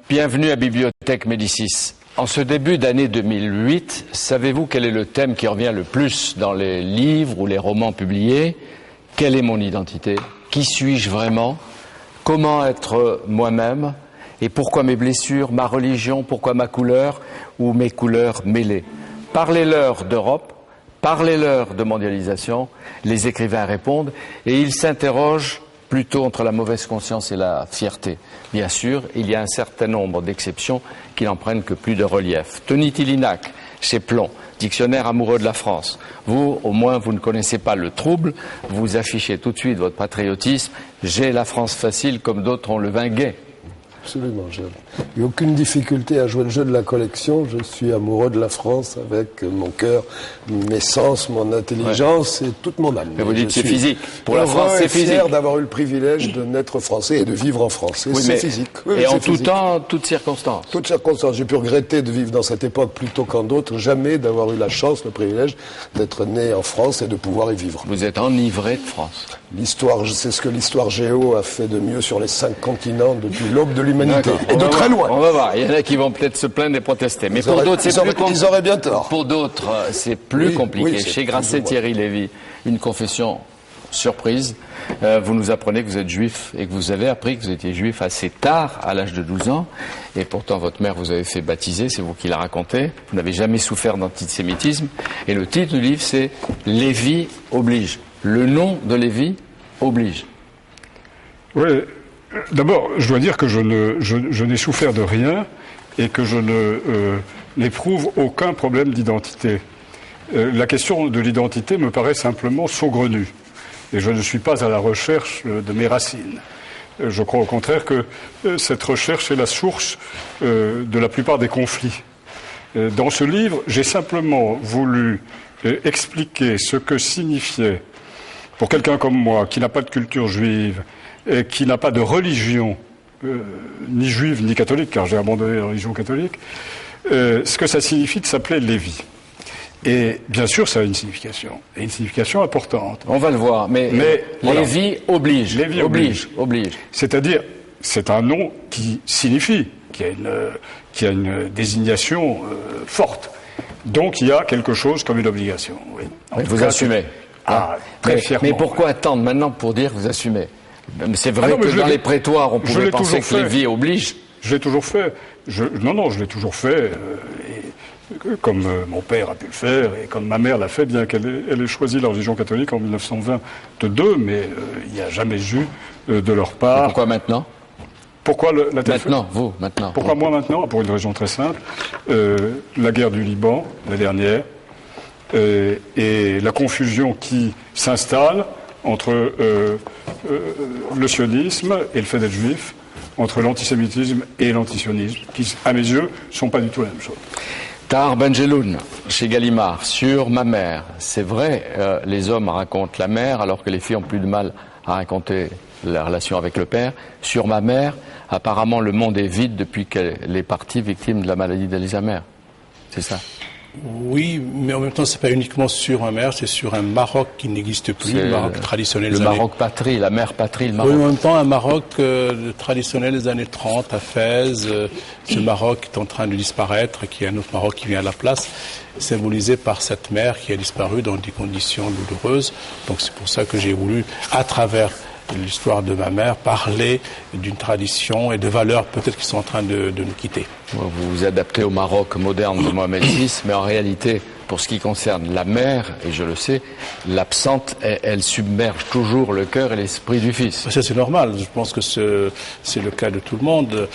Bienvenue à Bibliothèque Médicis. En ce début d'année 2008, savez-vous quel est le thème qui revient le plus dans les livres ou les romans publiés? Quelle est mon identité? Qui suis-je vraiment? Comment être moi-même? Et pourquoi mes blessures, ma religion, pourquoi ma couleur ou mes couleurs mêlées? Parlez-leur d'Europe, parlez-leur de mondialisation, les écrivains répondent et ils s'interrogent plutôt entre la mauvaise conscience et la fierté. Bien sûr, il y a un certain nombre d'exceptions qui n'en prennent que plus de relief. Tony Tillinac, chez Plon, dictionnaire amoureux de la France. Vous, au moins, vous ne connaissez pas le trouble, vous affichez tout de suite votre patriotisme. J'ai la France facile comme d'autres ont le vin gai. Absolument, il n'y a aucune difficulté à jouer le jeu de la collection. Je suis amoureux de la France avec mon cœur, mes sens, mon intelligence et toute mon âme. Mais vous dites c'est physique. Pour la France, c'est physique. Fier d'avoir eu le privilège de naître français et de vivre en France. Et oui, c'est physique. Oui, et en tout temps, toutes circonstances. Toutes circonstances. J'ai pu regretter de vivre dans cette époque plutôt qu'en d'autres. Jamais d'avoir eu la chance, le privilège d'être né en France et de pouvoir y vivre. Vous êtes enivré de France. L'histoire, c'est ce que l'histoire géo a fait de mieux sur les 5 continents depuis l'aube de l'humanité. Et de très loin. On va voir. Il y en a qui vont peut-être se plaindre et protester. Mais pour d'autres, c'est plus compliqué. Ils auraient bien tort. Pour d'autres, c'est plus compliqué. Chez Grasset, Thierry Lévy, une confession surprise. Vous nous apprenez que vous êtes juif et que vous avez appris que vous étiez juif assez tard, à l'âge de 12 ans. Et pourtant, votre mère vous avait fait baptiser, c'est vous qui l'a raconté. Vous n'avez jamais souffert d'antisémitisme. Et le titre du livre, c'est « Lévy oblige ». Le nom de Lévy oblige. Oui. D'abord, je dois dire que je n'ai souffert de rien et que je n'éprouve aucun problème d'identité. La question de l'identité me paraît simplement saugrenue et je ne suis pas à la recherche de mes racines. Je crois au contraire que cette recherche est la source de la plupart des conflits. Dans ce livre, j'ai simplement voulu expliquer ce que signifiait, pour quelqu'un comme moi, qui n'a pas de culture juive, et qui n'a pas de religion, ni juive ni catholique, car j'ai abandonné la religion catholique, ce que ça signifie de s'appeler Lévy. Et bien sûr, ça a une signification, et une signification importante. On va le voir, mais Lévy oblige. Lévy oblige. C'est-à-dire, c'est un nom qui signifie, qui a une désignation forte. Donc il y a quelque chose comme une obligation. Oui. Vous assumez. Très fièrement. Mais pourquoi attendre maintenant pour dire que vous assumez? C'est vrai que dans les prétoires, on pouvait penser que Lévy oblige. Je l'ai toujours fait. Je l'ai toujours fait. Comme mon père a pu le faire et comme ma mère l'a fait, bien qu'elle ait choisi la religion catholique en 1922, mais il n'y a jamais eu de leur part. Et pourquoi maintenant? Pourquoi maintenant. Pourquoi moi maintenant? Pour une raison très simple. La guerre du Liban, la dernière, et la confusion qui s'installe entre le sionisme et le fait d'être juif, entre l'antisémitisme et l'antisionisme, qui, à mes yeux, ne sont pas du tout la même chose. Tahar Benjeloun, chez Gallimard, sur ma mère. C'est vrai, les hommes racontent la mère, alors que les filles ont plus de mal à raconter la relation avec le père. Sur ma mère, apparemment, le monde est vide depuis qu'elle est partie victime de la maladie d'Alzheimer. C'est ça? Oui, mais en même temps, c'est pas uniquement sur un Maroc, c'est sur un Maroc qui n'existe plus, le Maroc traditionnel. Le Maroc patrie, la mère patrie, le Maroc. Oui, en même temps, un Maroc traditionnel des années 30 à Fès, ce Maroc est en train de disparaître, qui est un autre Maroc qui vient à la place, symbolisé par cette mère qui a disparu dans des conditions douloureuses. Donc c'est pour ça que j'ai voulu, à travers l'histoire de ma mère, parler d'une tradition et de valeurs peut-être qui sont en train de nous quitter. Vous vous adaptez au Maroc moderne de Mohamed VI, mais en réalité, pour ce qui concerne la mère, et je le sais, l'absente, elle submerge toujours le cœur et l'esprit du fils. Ça, c'est normal. Je pense que c'est le cas de tout le monde,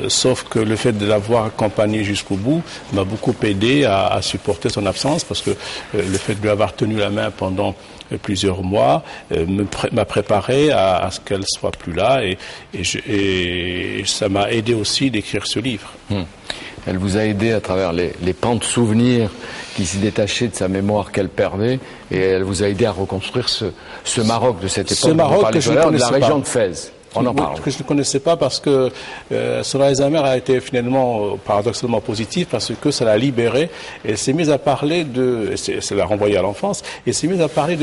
sauf que le fait de l'avoir accompagné jusqu'au bout m'a beaucoup aidé à supporter son absence, parce que le fait de lui avoir tenu la main pendant plusieurs mois m'a préparé à ce qu'elle soit plus là, et ça m'a aidé aussi d'écrire ce livre. Elle vous a aidé à travers les pans de souvenirs qui s'y détachaient de sa mémoire qu'elle perdait, et elle vous a aidé à reconstruire ce Maroc de cette époque. Ce Maroc que je ne connaissais pas. De la région de Fès. On en parle. Que je ne connaissais pas parce que Soraya Alzheimer a été finalement paradoxalement positive parce que ça l'a libérée. Elle s'est mise à parler ça l'a renvoyée à l'enfance, et s'est mise à parler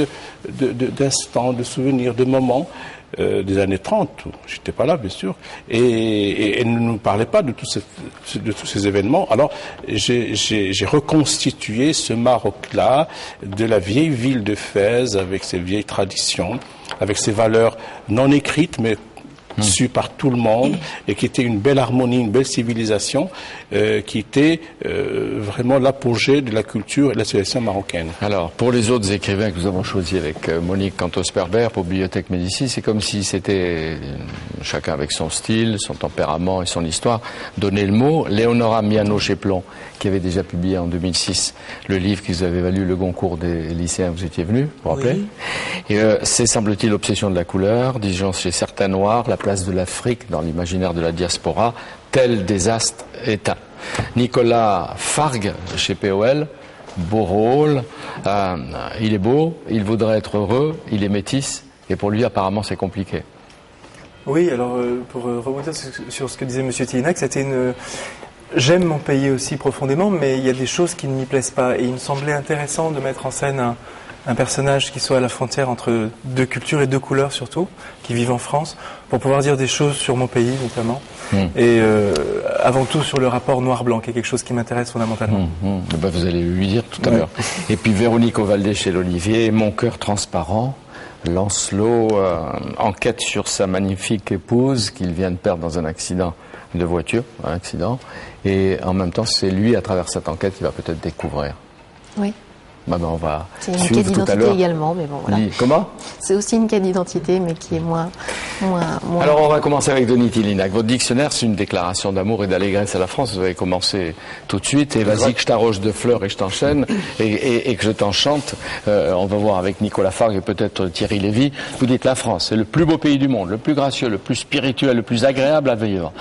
d'instants, de souvenirs, de moments des années 30. J'étais pas là, bien sûr. Et elle ne nous parlait pas de tous ces événements. Alors, j'ai reconstitué ce Maroc-là de la vieille ville de Fès avec ses vieilles traditions, avec ses valeurs non écrites, mais su par tout le monde, et qui était une belle harmonie, une belle civilisation, qui était vraiment l'apogée de la culture et de la civilisation marocaine. Alors, pour les autres écrivains que nous avons choisis avec Monique Cantos-Perber pour Bibliothèque Médicis, c'est comme si c'était chacun avec son style, son tempérament et son histoire, donner le mot. Léonora Miano-Cheplon, qui avait déjà publié en 2006 le livre qui vous avait valu le Goncourt des lycéens, vous étiez venu, vous vous rappelez? Et c'est, semble-t-il, l'obsession de la couleur, disons chez certains noirs, la place de l'Afrique dans l'imaginaire de la diaspora, tel désastre éteint. Nicolas Fargue, chez POL, beau rôle, il est beau, il voudrait être heureux, il est métis, et pour lui apparemment c'est compliqué. Oui, alors pour rebondir sur ce que disait M. Tillinac, c'était j'aime mon pays aussi profondément, mais il y a des choses qui ne m'y plaisent pas, et il me semblait intéressant de mettre en scène un personnage qui soit à la frontière entre deux cultures et deux couleurs surtout, qui vivent en France, pour pouvoir dire des choses sur mon pays notamment, et avant tout sur le rapport noir-blanc, qui est quelque chose qui m'intéresse fondamentalement. Ben, vous allez lui dire tout à l'heure. Et puis Véronique Ovaldé chez l'Olivier, Mon cœur transparent, Lancelot enquête sur sa magnifique épouse qu'il vient de perdre dans un accident de voiture, et en même temps c'est lui, à travers cette enquête, qu'il va peut-être découvrir. Oui. On va c'est une quête d'identité également, mais bon voilà. Comment? C'est aussi une quête d'identité, mais qui est moins. Alors on va commencer avec Denis Tillinac. Votre dictionnaire, c'est une déclaration d'amour et d'allégresse à la France. Vous avez commencé tout de suite, et vas-y que je t'arroge de fleurs et je t'enchaîne, et que je t'enchante. On va voir avec Nicolas Fargue et peut-être Thierry Lévy. Vous dites la France, c'est le plus beau pays du monde, le plus gracieux, le plus spirituel, le plus agréable à vivre.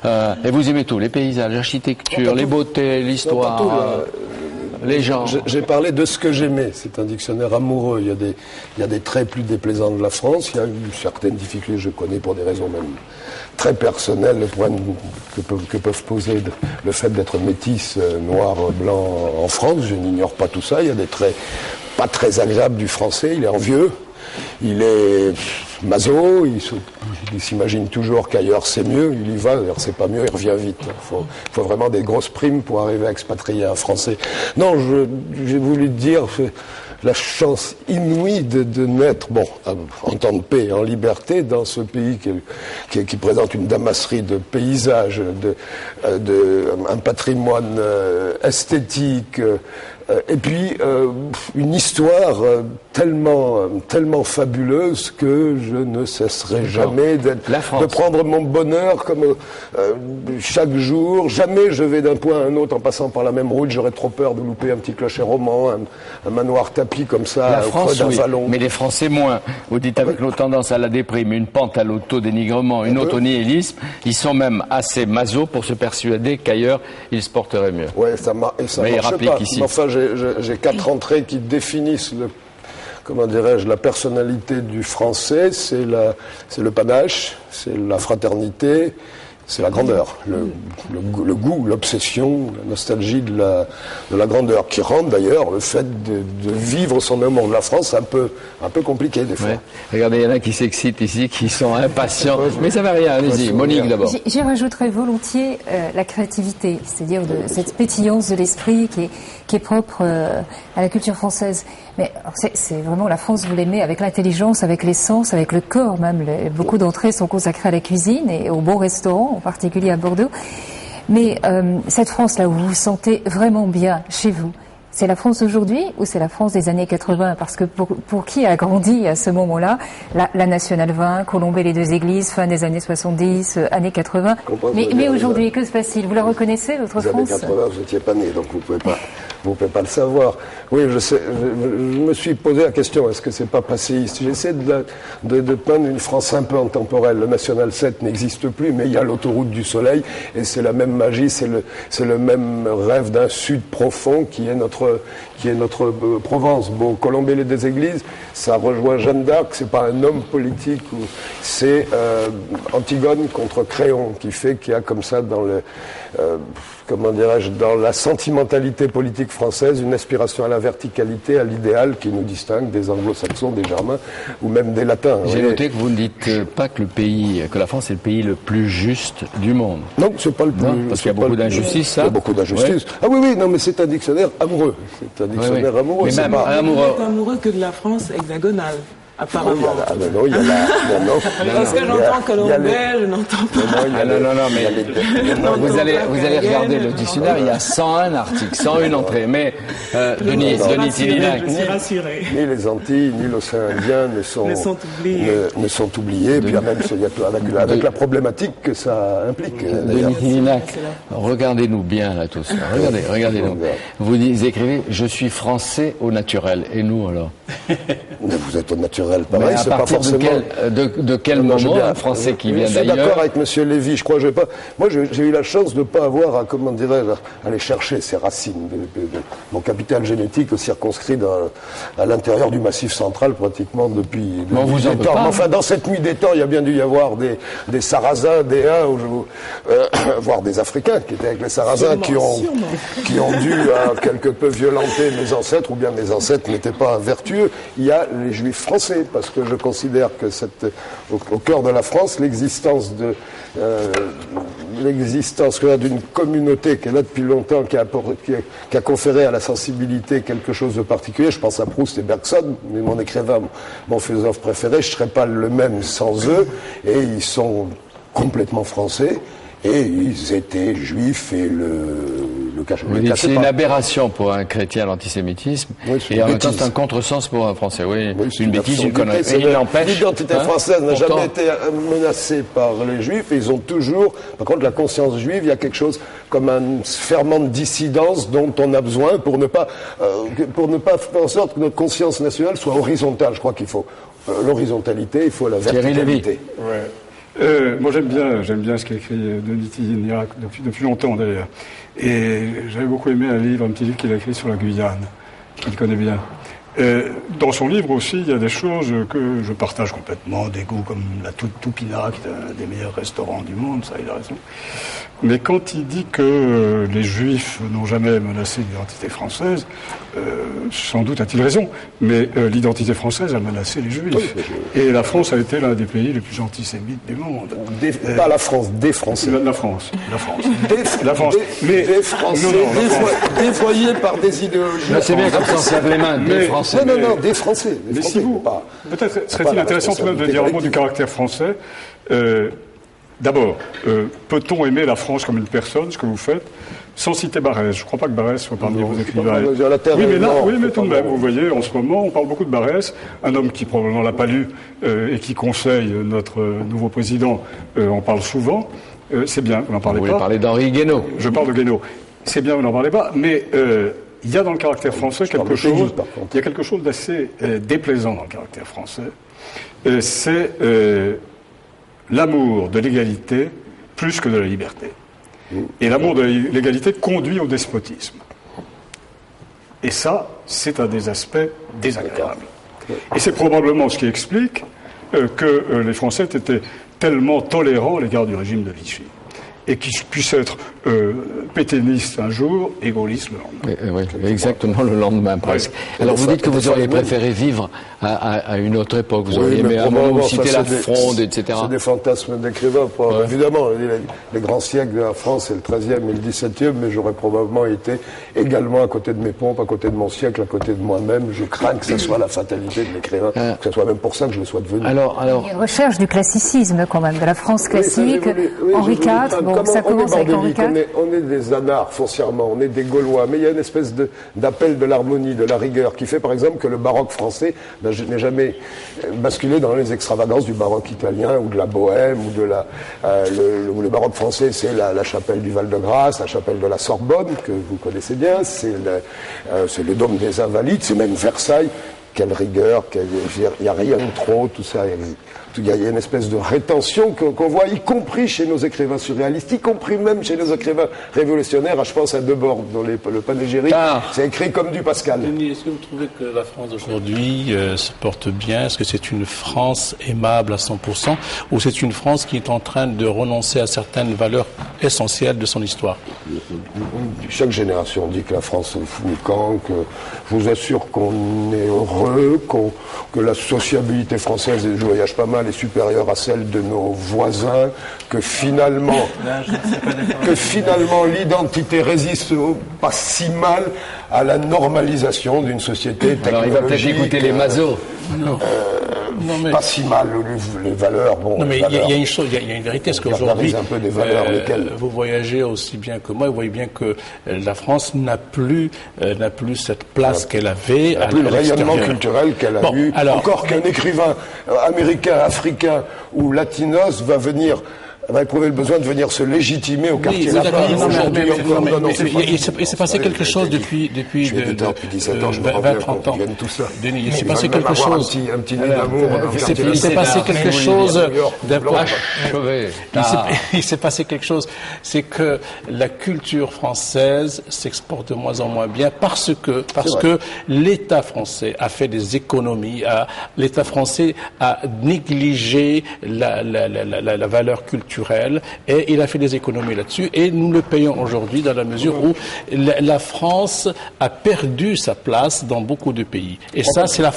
Et vous aimez tout, les paysages, l'architecture, les beautés, l'histoire. Les gens. J'ai parlé de ce que j'aimais. C'est un dictionnaire amoureux. Il y a des traits plus déplaisants de la France. Il y a eu certaines difficultés, je connais pour des raisons même très personnelles, le problème que peuvent poser le fait d'être métis, noir, blanc en France. Je n'ignore pas tout ça. Il y a des traits pas très agréables du français. Il est envieux. Il est maso, il s'imagine toujours qu'ailleurs c'est mieux, il y va, d'ailleurs c'est pas mieux, il revient vite. Il faut vraiment des grosses primes pour arriver à expatrier un Français. Non, j'ai voulu dire la chance inouïe de naître, en temps de paix et en liberté, dans ce pays qui présente une damasserie de paysages, un patrimoine esthétique, et puis une histoire tellement fabuleuse que je ne cesserai jamais de prendre mon bonheur comme chaque jour. Jamais je vais d'un point à un autre en passant par la même route. J'aurais trop peur de louper un petit clocher roman, un manoir tapis comme ça, au creux d'un vallon. Mais les Français moins. Vous dites avec nos tendances à la déprime, une pente à l'autodénigrement, une autre au nihilisme, ils sont même assez maso pour se persuader qu'ailleurs ils se porteraient mieux. Ouais, ça marche pas. Ici. Mais enfin, j'ai 4 entrées qui définissent la personnalité du Français. C'est le panache, c'est la fraternité, c'est la grandeur, le goût, l'obsession, la nostalgie de la grandeur, qui rend d'ailleurs le fait de vivre son amour de la France un peu compliqué des fois. Ouais. Regardez, il y en a qui s'excitent ici, qui sont impatients, mais ça va rien, allez-y. Monique d'abord. J'y rajouterais volontiers la créativité, c'est-à-dire cette pétillance de l'esprit qui est propre à la culture française. Mais c'est vraiment la France, vous l'aimez avec l'intelligence, avec l'essence, avec le corps même. Beaucoup d'entrées sont consacrées à la cuisine et aux bons restaurants, en particulier à Bordeaux. Mais cette France-là où vous vous sentez vraiment bien chez vous, c'est la France d'aujourd'hui ou c'est la France des années 80? Parce que pour qui a grandi à ce moment-là, la Nationale 20, Colombey les deux églises, fin des années 70, années 80. Mais aujourd'hui, que se passe-t-il? Vous la reconnaissez, votre France? Les années 80, vous n'étiez pas né, donc vous ne pouvez pas vous ne pouvez pas le savoir. Oui, je sais, je me suis posé la question, est-ce que c'est pas passéiste? J'essaie de peindre une France un peu intemporelle. Le National 7 n'existe plus, mais il y a l'autoroute du soleil, et c'est la même magie, c'est le même rêve d'un sud profond qui est notre Provence. Bon, Colombey des Églises, ça rejoint Jeanne d'Arc, c'est pas un homme politique, c'est Antigone contre Créon, qui fait qu'il y a comme ça dans le comment dirais-je, dans la sentimentalité politique française, une aspiration à la verticalité, à l'idéal qui nous distingue des anglo-saxons, des germains ou même des latins. J'ai noté que vous ne dites pas que la France est le pays le plus juste du monde. Non, c'est pas le plus. Non, parce qu'il y a beaucoup d'injustices, ça. Il y a beaucoup d'injustices. Ouais. Ah oui, non, mais c'est un dictionnaire amoureux. C'est un dictionnaire amoureux. Mais même amoureux que de la France hexagonale. Apparemment. Parce que j'entends Colombais, je n'entends pas. Non, vous allez regarder le dictionnaire, il y a 101 articles, 101 entrées. Mais, Denis Tillinac. Je suis rassuré. Ni les Antilles, ni l'océan Indien ne sont oubliés. Puis même avec la problématique que ça implique. Denis Tillinac, regardez-nous bien là tous. Regardez-nous. Vous écrivez, je suis français au naturel. Et nous alors? Vous êtes au naturel, pareil. C'est pas forcément. De quel moment un Français qui vient d'ailleurs? Je suis d'accord avec Monsieur Lévy. Je crois, moi, j'ai eu la chance de ne pas avoir à, comment dirais-je, aller chercher ces racines. Mon capital génétique circonscrit à l'intérieur du Massif central pratiquement depuis. Enfin, dans cette nuit des temps, il y a bien dû y avoir des Sarrasins, des Huns, voire des Africains qui étaient avec les Sarrasins, qui ont dû quelque peu violenter mes ancêtres, ou bien mes ancêtres n'étaient pas vertueux. Il y a les Juifs français, parce que je considère que au cœur de la France, l'existence d'une communauté qui est là depuis longtemps, qui a conféré à la sensibilité quelque chose de particulier. Je pense à Proust et Bergson, mon écrivain, mon philosophe préféré. Je ne serais pas le même sans eux, et ils sont complètement français. Et ils étaient juifs et c'est une aberration pour un chrétien l'antisémitisme, et en même temps c'est un contresens pour un Français. Oui, c'est une bêtise, une connerie. Et il n'empêche. L'identité française n'a jamais été menacée par les juifs, et ils ont toujours. Par contre, la conscience juive, il y a quelque chose comme un ferment de dissidence dont on a besoin pour ne pas faire en sorte que notre conscience nationale soit horizontale. Je crois qu'il faut l'horizontalité, il faut la verticalité. Moi j'aime bien ce qu'a écrit Denis Tillinac depuis longtemps d'ailleurs. Et j'avais beaucoup aimé un petit livre qu'il a écrit sur la Guyane, qu'il connaît bien. Dans son livre aussi, il y a des choses que je partage complètement, des goûts comme la Toupina, qui est un des meilleurs restaurants du monde, ça il a raison. Mais quand il dit que les Juifs n'ont jamais menacé l'identité française, sans doute a-t-il raison, mais l'identité française a menacé les Juifs. Et la France a été l'un des pays les plus antisémites du monde. Pas la France, des Français. La France. La France. Mais des Français, dévoyés par des idéologies. C'est bien comme ça, on se lave les mains, des Français. Non, des Français. Mais si vous, peut-être serait-il intéressant tout de même de dire un mot du caractère français. D'abord, peut-on aimer la France comme une personne, ce que vous faites, sans citer Barrès? Je ne crois pas que Barrès soit parmi vos écrivains. Oui, mais tout de même, vous voyez, en ce moment, on parle beaucoup de Barrès, un homme qui probablement l'a pas lu et qui conseille notre nouveau président, en parle souvent. C'est bien, vous n'en parlez pas. Vous voulez parler d'Henri Guénaud? Je parle de Guénaud. C'est bien, vous n'en parlez pas, mais il y a dans le caractère français quelque chose d'assez déplaisant dans le caractère français. C'est l'amour de l'égalité plus que de la liberté. Et l'amour de l'égalité conduit au despotisme. Et ça, c'est un des aspects désagréables. Et c'est probablement ce qui explique que les Français étaient tellement tolérants à l'égard du régime de Vichy. Et qu'ils puissent être pétainistes un jour et gaullistes le lendemain. Oui, exactement le lendemain presque. Alors vous dites que vous auriez préféré vivre à une autre époque, vous auriez aimé citer la Fronde, etc. C'est des fantasmes d'écrivains. Évidemment, les grands siècles de la France, c'est le XIIIe et le XVIIe, mais j'aurais probablement été également à côté de mes pompes, à côté de mon siècle, à côté de moi-même. Je crains que ce soit la fatalité de l'écrivain, que ce soit même pour ça que je le sois devenu. Il y a une recherche du classicisme quand même, de la France classique, Henri IV. ça commence avec Henri IV. On est des anards foncièrement, on est des Gaulois, mais il y a une espèce d'appel de l'harmonie, de la rigueur, qui fait par exemple que le baroque français n'est jamais basculé dans les extravagances du baroque italien ou de la bohème ou de le baroque français, c'est la chapelle du Val-de-Grâce, la chapelle de la Sorbonne que vous connaissez bien, c'est le dôme des Invalides, c'est même Versailles. Quelle rigueur, il n'y a rien de trop, tout ça. Il y a une espèce de rétention qu'on voit, y compris chez nos écrivains surréalistes, y compris même chez nos écrivains révolutionnaires. Je pense à Debord, dont le panégyrique, c'est écrit comme du Pascal. Denis, est-ce que vous trouvez que la France d'aujourd'hui se porte bien? Est-ce que c'est une France aimable à 100%, ou c'est une France qui est en train de renoncer à certaines valeurs essentielles de son histoire? Chaque génération dit que la France est le fou du camp, que je vous assure qu'on est heureux, que la sociabilité française, et je voyage pas mal, est supérieure à celle de nos voisins, que finalement l'identité résiste pas si mal à la normalisation d'une société technologique. Alors il va peut-être écouter les Mazos. Pas si mal les valeurs. Bon, non, mais il y a une chose, il y a une vérité, c'est qu'aujourd'hui, un peu des valeurs, lesquelles vous voyagez aussi bien que moi, vous voyez bien que la France n'a plus cette place qu'elle avait. Elle n'a plus le rayonnement culturel qu'elle a eu. Encore qu'un écrivain américain, africain ou latinos va éprouver le besoin de venir se légitimer au quartier latin. Il s'est passé quelque chose depuis 17 ans, je me rends 20-30 ans. Tout ça. Denis, il s'est passé quelque chose. Un petit nid d'amour. Il s'est passé quelque chose Il s'est passé quelque chose. C'est que la culture française s'exporte de moins en moins bien parce que l'État français a fait des économies. L'État français a négligé la valeur culturelle. Et il a fait des économies là-dessus et nous le payons aujourd'hui dans la mesure où la France a perdu sa place dans beaucoup de pays. Et ça, c'est la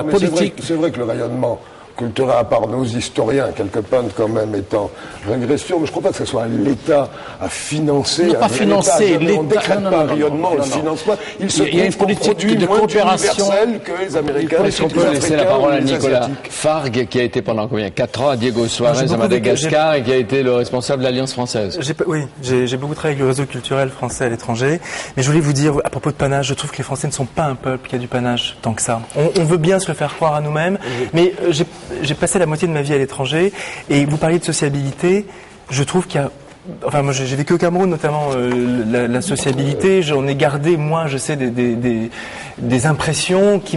politique. C'est vrai que le rayonnement culturel, à part nos historiens, quelque part quand même est en régression, mais je ne crois pas que ce soit l'État à financer. Non, pas financer. On ne décrète pas un rayonnement, on ne le finance pas. Il y a une politique de coopération que les Américains. Est-ce qu'on peut laisser la parole à Nicolas Fargue, qui a été pendant 4 ans à Diego Suarez à Madagascar et qui a été le responsable de l'Alliance française? Oui, j'ai beaucoup travaillé avec le réseau culturel français à l'étranger, mais je voulais vous dire, à propos de panache, je trouve que les Français ne sont pas un peuple qui a du panache tant que ça. On veut bien se le faire croire à nous-mêmes, mais j'ai passé la moitié de ma vie à l'étranger, et vous parliez de sociabilité, je trouve qu'il y a... Enfin, moi, j'ai vécu au Cameroun, notamment la sociabilité. J'en ai gardé, moi, je sais, des impressions qui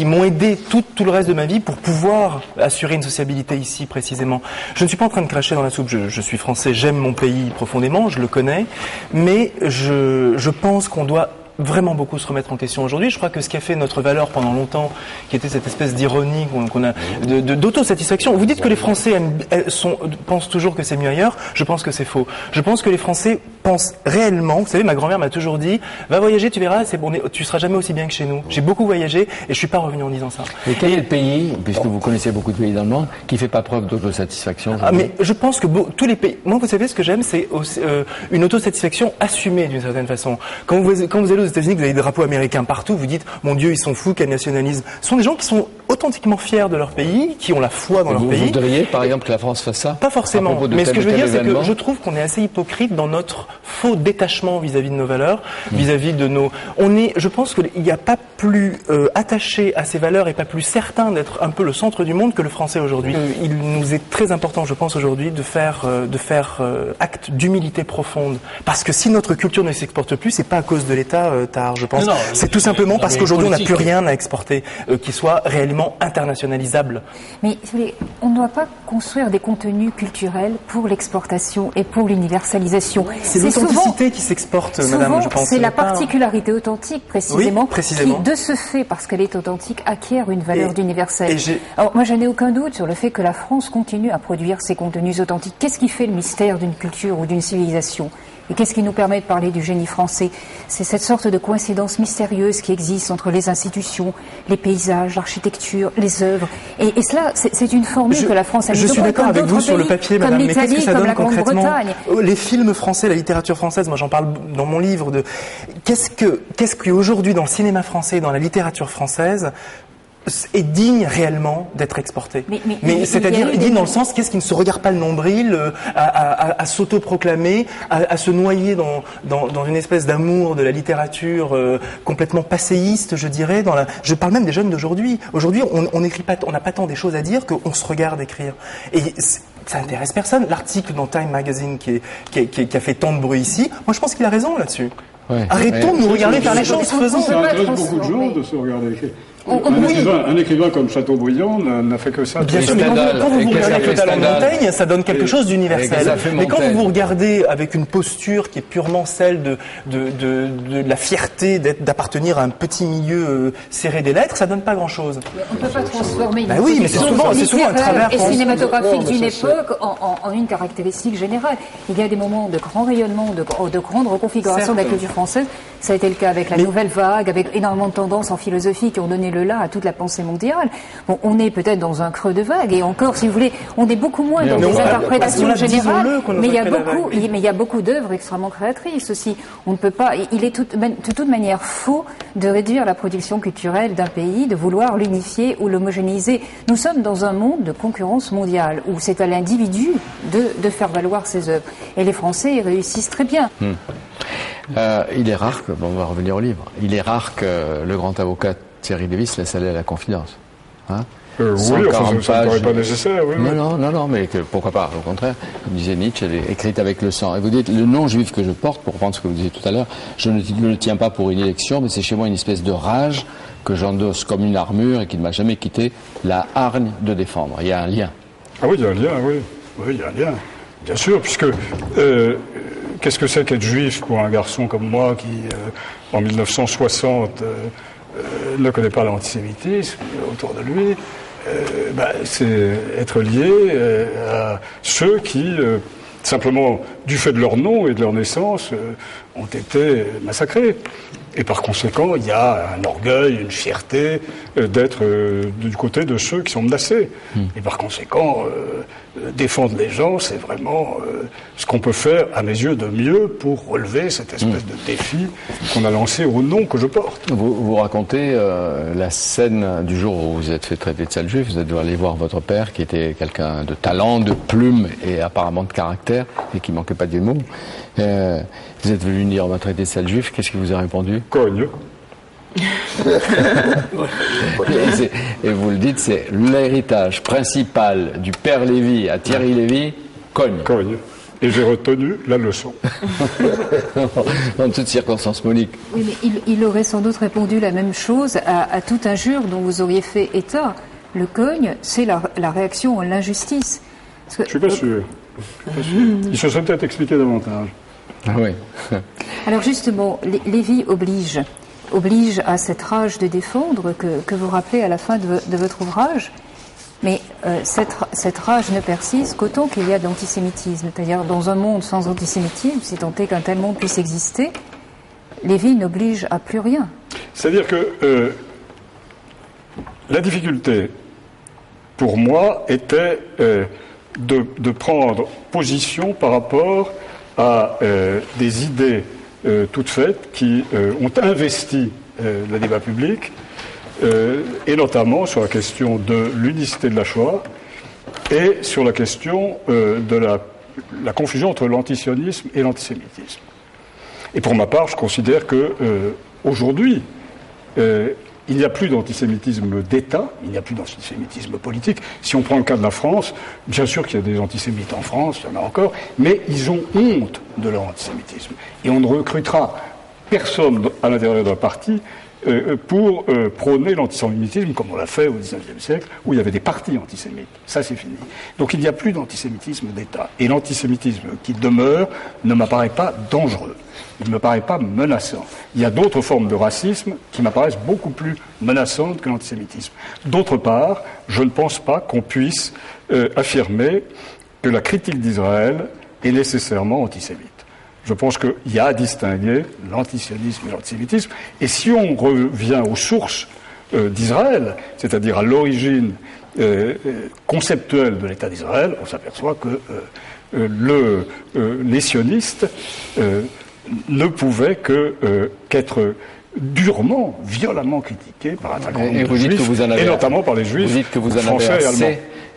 m'ont aidé tout le reste de ma vie pour pouvoir assurer une sociabilité ici, précisément. Je ne suis pas en train de cracher dans la soupe. Je suis français, j'aime mon pays profondément, je le connais, mais je pense qu'on doit vraiment beaucoup se remettre en question aujourd'hui. Je crois que ce qui a fait notre valeur pendant longtemps, qui était cette espèce d'ironie qu'on a, d'autosatisfaction. Vous dites que les Français pensent toujours que c'est mieux ailleurs. Je pense que c'est faux. Je pense que les Français pensent réellement. Vous savez, ma grand-mère m'a toujours dit, va voyager, tu verras, tu seras jamais aussi bien que chez nous. J'ai beaucoup voyagé et je suis pas revenu en disant ça. Et quel est le pays, puisque vous connaissez beaucoup de pays dans le monde, qui fait pas preuve d'autosatisfaction? Mais je pense que tous les pays, moi, vous savez, ce que j'aime, c'est une autosatisfaction assumée d'une certaine façon. Quand vous allez aux États-Unis, vous avez des drapeaux américains partout, vous dites, mon Dieu, ils sont fous, quel nationalisme. Ce sont des gens qui sont authentiquement fiers de leur pays, qui ont la foi dans leur pays. Vous voudriez, par exemple, que la France fasse ça? Pas forcément. Mais ce que je veux dire, c'est que je trouve qu'on est assez hypocrite dans notre faux détachement vis-à-vis de nos valeurs, vis-à-vis de nos... Je pense qu'il n'y a pas plus attaché à ces valeurs et pas plus certain d'être un peu le centre du monde que le Français aujourd'hui. Il nous est très important, je pense, aujourd'hui, de faire acte d'humilité profonde. Parce que si notre culture ne s'exporte plus, c'est pas à cause de l'État, je pense. C'est tout simplement parce qu'aujourd'hui, on n'a plus rien à exporter qui soit réellement internationalisable. Mais on ne doit pas construire des contenus culturels pour l'exportation et pour l'universalisation. C'est l'authenticité qui s'exporte, madame, je pense. C'est la particularité authentique, précisément, qui, de ce fait, parce qu'elle est authentique, acquiert une valeur d'universel. Alors, moi, je n'ai aucun doute sur le fait que la France continue à produire ces contenus authentiques. Qu'est-ce qui fait le mystère d'une culture ou d'une civilisation ? Et qu'est-ce qui nous permet de parler du génie français? C'est cette sorte de coïncidence mystérieuse qui existe entre les institutions, les paysages, l'architecture, les œuvres. Et cela, c'est une formule que la France a mise. Je suis d'accord avec vous sur le papier, madame, mais qu'est-ce que ça donne concrètement? Les films français, la littérature française, moi j'en parle dans mon livre, qu'est-ce qu'aujourd'hui dans le cinéma français, dans la littérature française, est digne réellement d'être exporté. Mais c'est-à-dire digne dans le sens qu'est-ce qui ne se regarde pas le nombril, à s'autoproclamer, à se noyer dans une espèce d'amour de la littérature complètement passéiste, je dirais. Je parle même des jeunes d'aujourd'hui. Aujourd'hui, on n'écrit pas, on n'a pas tant des choses à dire qu'on se regarde écrire. Et ça intéresse personne. L'article dans Time Magazine qui a fait tant de bruit ici, moi je pense qu'il a raison là-dessus. Ouais. Arrêtons de nous regarder faire les choses, faisons. Ça intéresse beaucoup de gens de se regarder écrire. Un écrivain comme Chateaubriand n'a fait que ça. Bien sûr, mais quand vous regardez le talent de Montaigne, ça donne quelque chose d'universel. Mais quand vous regardez avec une posture qui est purement celle de la fierté d'appartenir à un petit milieu serré des lettres, ça donne pas grand-chose. On ne peut pas transformer une oui, mais c'est souvent un travers et cinématographique d'une époque en une caractéristique générale. Il y a des moments de grand rayonnement, de grande reconfiguration de la culture française. Ça a été le cas avec la nouvelle vague, avec énormément de tendances en philosophie qui ont donné le là à toute la pensée mondiale. Bon, on est peut-être dans un creux de vague, et encore, si vous voulez, on est beaucoup moins dans des interprétations générales, mais il y a beaucoup d'œuvres extrêmement créatrices aussi. On ne peut pas, il est de toute manière faux de réduire la production culturelle d'un pays, de vouloir l'unifier ou l'homogénéiser. Nous sommes dans un monde de concurrence mondiale, où c'est à l'individu de faire valoir ses œuvres. Et les Français y réussissent très bien. Il est rare que, on va revenir au livre, il est rare que le grand avocat Thierry Lévis laisse aller à la confidence. Hein, oui, ça ne paraît pas nécessaire. Oui, non, mais pourquoi pas, au contraire. Comme disait Nietzsche, elle est écrite avec le sang. Et vous dites, le nom juif que je porte, pour reprendre ce que vous disiez tout à l'heure, je ne le tiens pas pour une élection, mais c'est chez moi une espèce de rage que j'endosse comme une armure et qui ne m'a jamais quitté la hargne de défendre. Il y a un lien. Ah oui, il y a un lien, oui. Oui, il y a un lien. Bien sûr, puisque... qu'est-ce que c'est qu'être juif pour un garçon comme moi qui, en 1960, ne connaît pas l'antisémitisme autour de lui? C'est être lié à ceux qui, simplement du fait de leur nom et de leur naissance, ont été massacrés. Et par conséquent, il y a un orgueil, une fierté d'être du côté de ceux qui sont menacés. Et par conséquent, défendre les gens, c'est vraiment ce qu'on peut faire, à mes yeux, de mieux pour relever cette espèce de défi qu'on a lancé au nom que je porte. Vous racontez la scène du jour où vous êtes fait traiter de sale juif. Vous êtes allé voir votre père, qui était quelqu'un de talent, de plume et apparemment de caractère, et qui manquait pas de mots. Vous êtes venu dire on m'a traité de sale juif. Qu'est-ce qu'il vous a répondu? Cogne. Et vous le dites, c'est l'héritage principal du père Lévy à Thierry Lévy, cogne. Cogne. Et j'ai retenu la leçon. Dans toutes circonstances, Monique. Oui, mais il aurait sans doute répondu la même chose à toute injure dont vous auriez fait état. Le cogne, c'est la réaction à l'injustice. Je ne suis pas sûr. Il se serait peut-être expliqué davantage. Ah oui. Alors justement, Lévy oblige à cette rage de défendre que vous rappelez à la fin de votre ouvrage, mais cette rage ne persiste qu'autant qu'il y a d'antisémitisme. C'est-à-dire, dans un monde sans antisémitisme, si tant est qu'un tel monde puisse exister, Lévy n'oblige à plus rien. C'est-à-dire que la difficulté, pour moi, était de prendre position par rapport à des idées toutes faites qui ont investi le débat public, et notamment sur la question de l'unicité de la Shoah et sur la question de la confusion entre l'antisionisme et l'antisémitisme. Et pour ma part, je considère que aujourd'hui, il n'y a plus d'antisémitisme d'État, il n'y a plus d'antisémitisme politique. Si on prend le cas de la France, bien sûr qu'il y a des antisémites en France, il y en a encore, mais ils ont honte de leur antisémitisme. Et on ne recrutera personne à l'intérieur d'un parti pour prôner l'antisémitisme, comme on l'a fait au XIXe siècle, où il y avait des partis antisémites. Ça, c'est fini. Donc il n'y a plus d'antisémitisme d'État. Et l'antisémitisme qui demeure ne m'apparaît pas dangereux. Il ne me paraît pas menaçant. Il y a d'autres formes de racisme qui m'apparaissent beaucoup plus menaçantes que l'antisémitisme. D'autre part, je ne pense pas qu'on puisse affirmer que la critique d'Israël est nécessairement antisémite. Je pense qu'il y a à distinguer l'antisionisme et l'antisémitisme. Et si on revient aux sources d'Israël, c'est-à-dire à l'origine conceptuelle de l'État d'Israël, on s'aperçoit que les sionistes ne pouvaient qu'être durement, violemment critiqué par un très grand nombre de juifs, et notamment par les juifs. Vous dites que vous en français avez et allemands.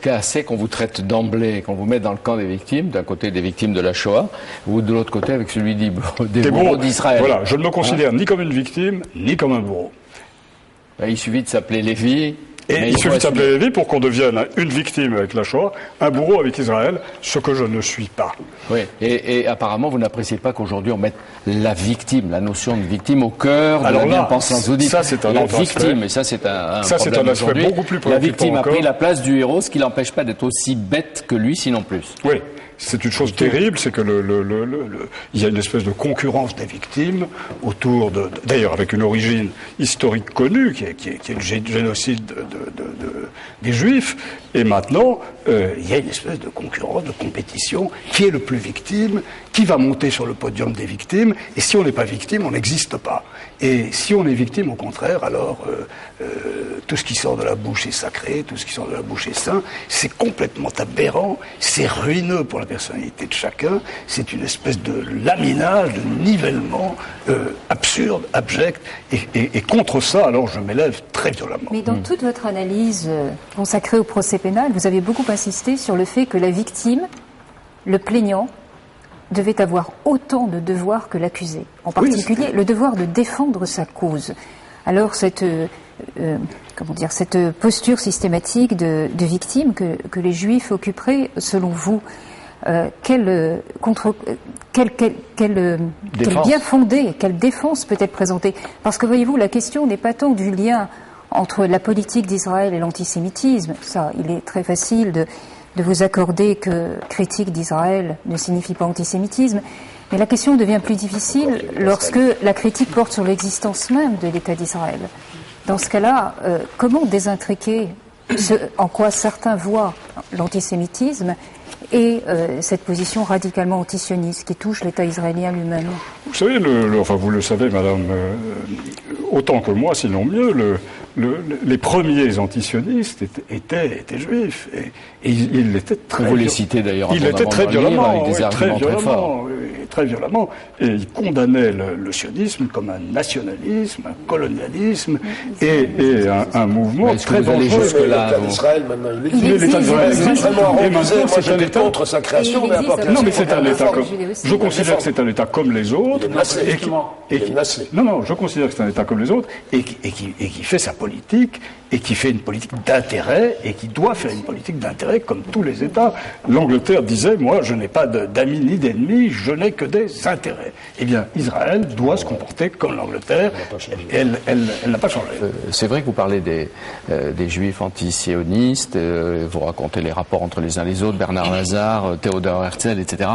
assez qu'on vous traite d'emblée, qu'on vous met dans le camp des victimes, d'un côté des victimes de la Shoah, ou de l'autre côté avec celui des bourreaux d'Israël. Voilà, je ne me considère ni comme une victime, ni comme un bourreau. Il suffit de s'appeler Lévi. Et il suffit de s'appeler Lévi pour qu'on devienne une victime avec la Shoah, un bourreau avec Israël, ce que je ne suis pas. Oui, et apparemment vous n'appréciez pas qu'aujourd'hui on mette la victime, la notion de victime au cœur de la bien-pensance. Vous dites ça c'est un la autre victime, aspect. et ça c'est un ça c'est un aspect beaucoup plus préoccupant. La victime encore. a pris la place du héros, ce qui l'empêche pas d'être aussi bête que lui, sinon plus. Oui. C'est une chose terrible, c'est que il y a une espèce de concurrence des victimes autour d'ailleurs avec une origine historique connue, qui est le génocide des Juifs, et maintenant, il y a une espèce de concurrence, de compétition, qui est le plus victime, qui va monter sur le podium des victimes, et si on n'est pas victime, on n'existe pas. Et si on est victime, au contraire, alors tout ce qui sort de la bouche est sacré, tout ce qui sort de la bouche est saint, c'est complètement aberrant, c'est ruineux pour la personnalité de chacun, c'est une espèce de laminage, de nivellement absurde, abject, et contre ça, alors je m'élève très violemment. Mais dans toute votre analyse consacrée au procès pénal, vous avez beaucoup insisté sur le fait que la victime, le plaignant, devait avoir autant de devoirs que l'accusé. En particulier, le devoir de défendre sa cause. Alors, cette posture systématique de victime que les Juifs occuperaient, selon vous, quelle bien fondée, quelle défense peut être présentée? Parce que, voyez-vous, la question n'est pas tant du lien entre la politique d'Israël et l'antisémitisme. Ça, il est très facile de vous accorder que critique d'Israël ne signifie pas antisémitisme, mais la question devient plus difficile lorsque la critique porte sur l'existence même de l'État d'Israël. Dans ce cas-là, comment désintriquer en quoi certains voient l'antisémitisme et cette position radicalement antisioniste qui touche l'État israélien lui-même? Vous savez, vous le savez, madame, autant que moi, sinon mieux, les premiers antisionistes étaient juifs. Et ils l'étaient très Vous les citez d'ailleurs. Ils l'étaient très violemment, avec des arguments très forts. Très violemment. Et ils condamnaient le sionisme comme un nationalisme, un colonialisme et un mouvement très dangereux. L'État d'Israël, maintenant, il est l'État d'Israël. Et maintenant, c'est un État contre sa création, mais à part non, mais c'est un État comme. Je considère que c'est un État comme les autres. Non, je considère que c'est un État comme les autres et qui fait sa politique et qui fait une politique d'intérêt et qui doit faire une politique d'intérêt comme tous les États. L'Angleterre disait, moi, je n'ai pas d'amis ni d'ennemis, je n'ai que des intérêts. Eh bien, Israël doit se comporter comme l'Angleterre. Elle n'a pas changé. C'est vrai que vous parlez des Juifs antisionistes, vous racontez les rapports entre les uns et les autres, Bernard Lazare, Theodor Herzl, etc.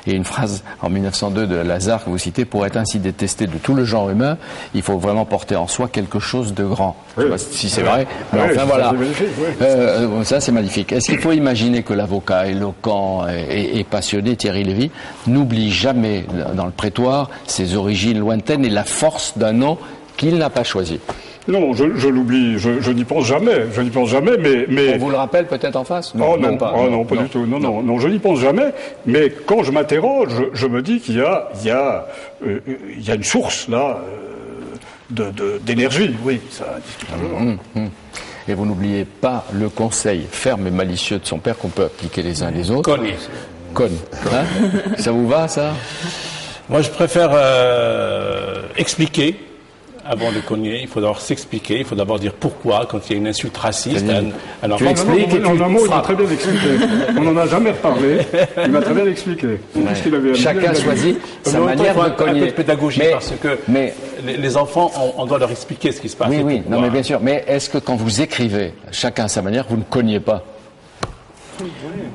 Et une phrase en 1902 de Lazare que vous citez, pour être ainsi détesté de tout le genre humain, il faut vraiment porter en soi quelque chose de grand. Je ne sais pas si c'est vrai, mais enfin voilà. Ça c'est magnifique. Est-ce qu'il faut imaginer que l'avocat éloquent et passionné, Thierry Lévy, n'oublie jamais dans le prétoire ses origines lointaines et la force d'un nom qu'il n'a pas choisi? Non, je l'oublie, je n'y pense jamais, mais... On vous le rappelle peut-être en face? Non, pas du tout, non, je n'y pense jamais, mais quand je m'interroge, je me dis qu'il y a une source, là, d'énergie, oui, ça, indiscutablement. Et vous n'oubliez pas le conseil ferme et malicieux de son père qu'on peut appliquer les uns les autres. Conne. Hein? Ça vous va, ça? Moi, je préfère expliquer. Avant de cogner, il faut d'abord s'expliquer, il faut d'abord dire pourquoi, quand il y a une insulte raciste à un enfant. Tu expliques et tu il m'a très bien expliqué. On n'en a jamais reparlé. Il m'a très bien expliqué. Chacun choisit sa manière de cogner. Un peu de pédagogie, parce que les enfants, on doit leur expliquer ce qui se passe. Oui, non, mais bien sûr. Mais est-ce que quand vous écrivez, chacun à sa manière, vous ne cognez pas?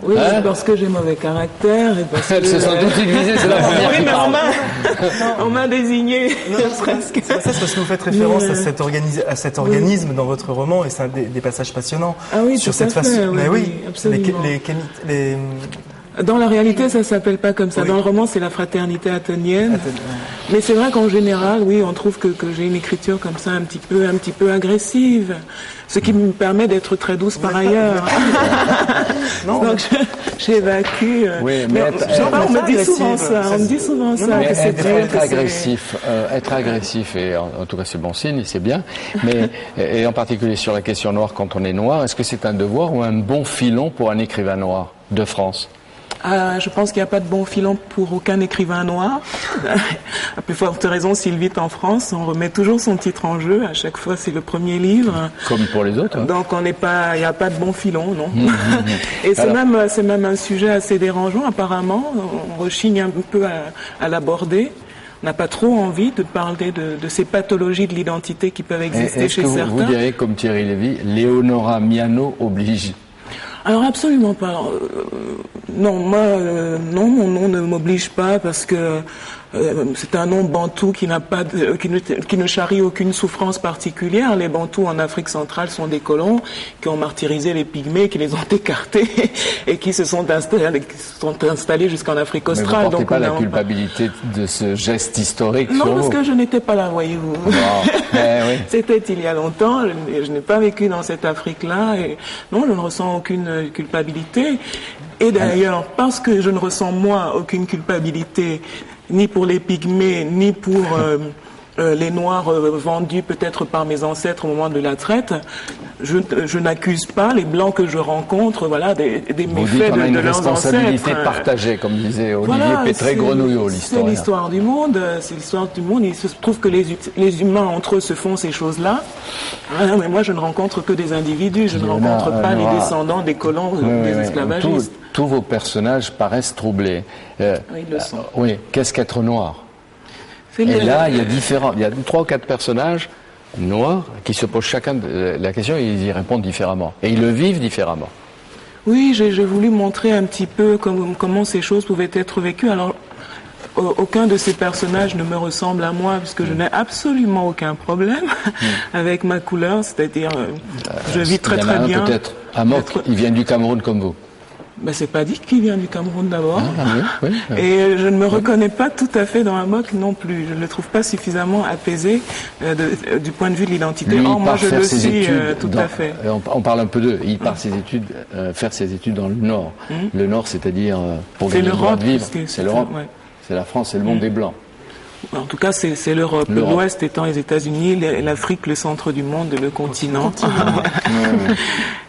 Oui, parce que j'ai mauvais caractère et parce que... Elles se sont toutes divisées, c'est la première qui parle. On m'a désigné. Presque. C'est parce que vous faites référence à cet organisme dans votre roman et c'est un des passages passionnants. Ah oui, sur tout cette à fait, façon. Mais oui, absolument. Dans la réalité, ça s'appelle pas comme ça. Oui. Dans le roman, c'est la fraternité athenienne. Mais c'est vrai qu'en général, oui, on trouve que j'ai une écriture comme ça, un petit peu agressive. Ce qui me permet d'être très douce par ailleurs. Non, donc j'évacue. Oui, mais on me dit souvent ça. On me dit souvent ça. Mais être agressif, et en tout cas c'est bon signe, c'est bien. Mais et en particulier sur la question noire, quand on est noir, est-ce que c'est un devoir ou un bon filon pour un écrivain noir de France? Je pense qu'il n'y a pas de bon filon pour aucun écrivain noir. À plus forte raison, s'il vit en France, on remet toujours son titre en jeu. À chaque fois, c'est le premier livre. Comme pour les autres. Hein. Donc, il n'y a pas de bon filon, non. Et c'est même un sujet assez dérangeant, apparemment. On rechigne un peu à l'aborder. On n'a pas trop envie de parler de ces pathologies de l'identité qui peuvent exister chez certains. Vous diriez, comme Thierry Lévy, Léonora Miano oblige? Alors absolument pas. Non, moi, non, mon nom ne m'oblige pas parce que c'est un nom bantou qui ne charrie aucune souffrance particulière. Les bantous en Afrique centrale sont des colons qui ont martyrisé les pygmées, qui les ont écartés et qui se sont installés jusqu'en Afrique australe. Mais vous ne portez pas la culpabilité de ce geste historique? Non, parce que je n'étais pas là, voyez-vous. Oui. C'était il y a longtemps. Je n'ai pas vécu dans cette Afrique-là. Et non, je ne ressens aucune culpabilité. Et d'ailleurs, parce que je ne ressens moi aucune culpabilité, ni pour les pygmées, ni pour les noirs vendus peut-être par mes ancêtres au moment de la traite, je n'accuse pas les blancs que je rencontre, voilà, des méfaits de leurs ancêtres. Une responsabilité partagée, comme disait Olivier Pétré-Grenouillot, l'historien. C'est l'histoire du monde, c'est l'histoire du monde. Il se trouve que les humains entre eux se font ces choses-là. Mais moi, je ne rencontre que des individus, je ne rencontre pas les descendants des colons, des esclavagistes. Tous vos personnages paraissent troublés. Oui, ils le sont. Oui, qu'est-ce qu'être noir? Et là, il y a 3 ou 4 personnages noirs qui se posent chacun la question et ils y répondent différemment. Et ils le vivent différemment. Oui, j'ai voulu montrer un petit peu comment ces choses pouvaient être vécues. Alors, aucun de ces personnages ne me ressemble à moi puisque je n'ai absolument aucun problème avec ma couleur, c'est-à-dire je vis très très bien. Peut-être Amok, il vient du Cameroun comme vous. Ben, c'est pas dit qu'il vient du Cameroun d'abord. Oui. Et je ne me reconnais pas tout à fait dans Amok non plus. Je ne le trouve pas suffisamment apaisé du point de vue de l'identité. Lui, moi je le suis tout à fait. On parle un peu d'eux. Il part faire ses études dans le Nord. Le Nord, c'est-à-dire pour gagner le droit de vivre. C'est l'Europe. C'est la France, c'est le monde des Blancs. En tout cas, c'est l'Europe. L'Ouest étant les États-Unis, l'Afrique, le centre du monde, le continent.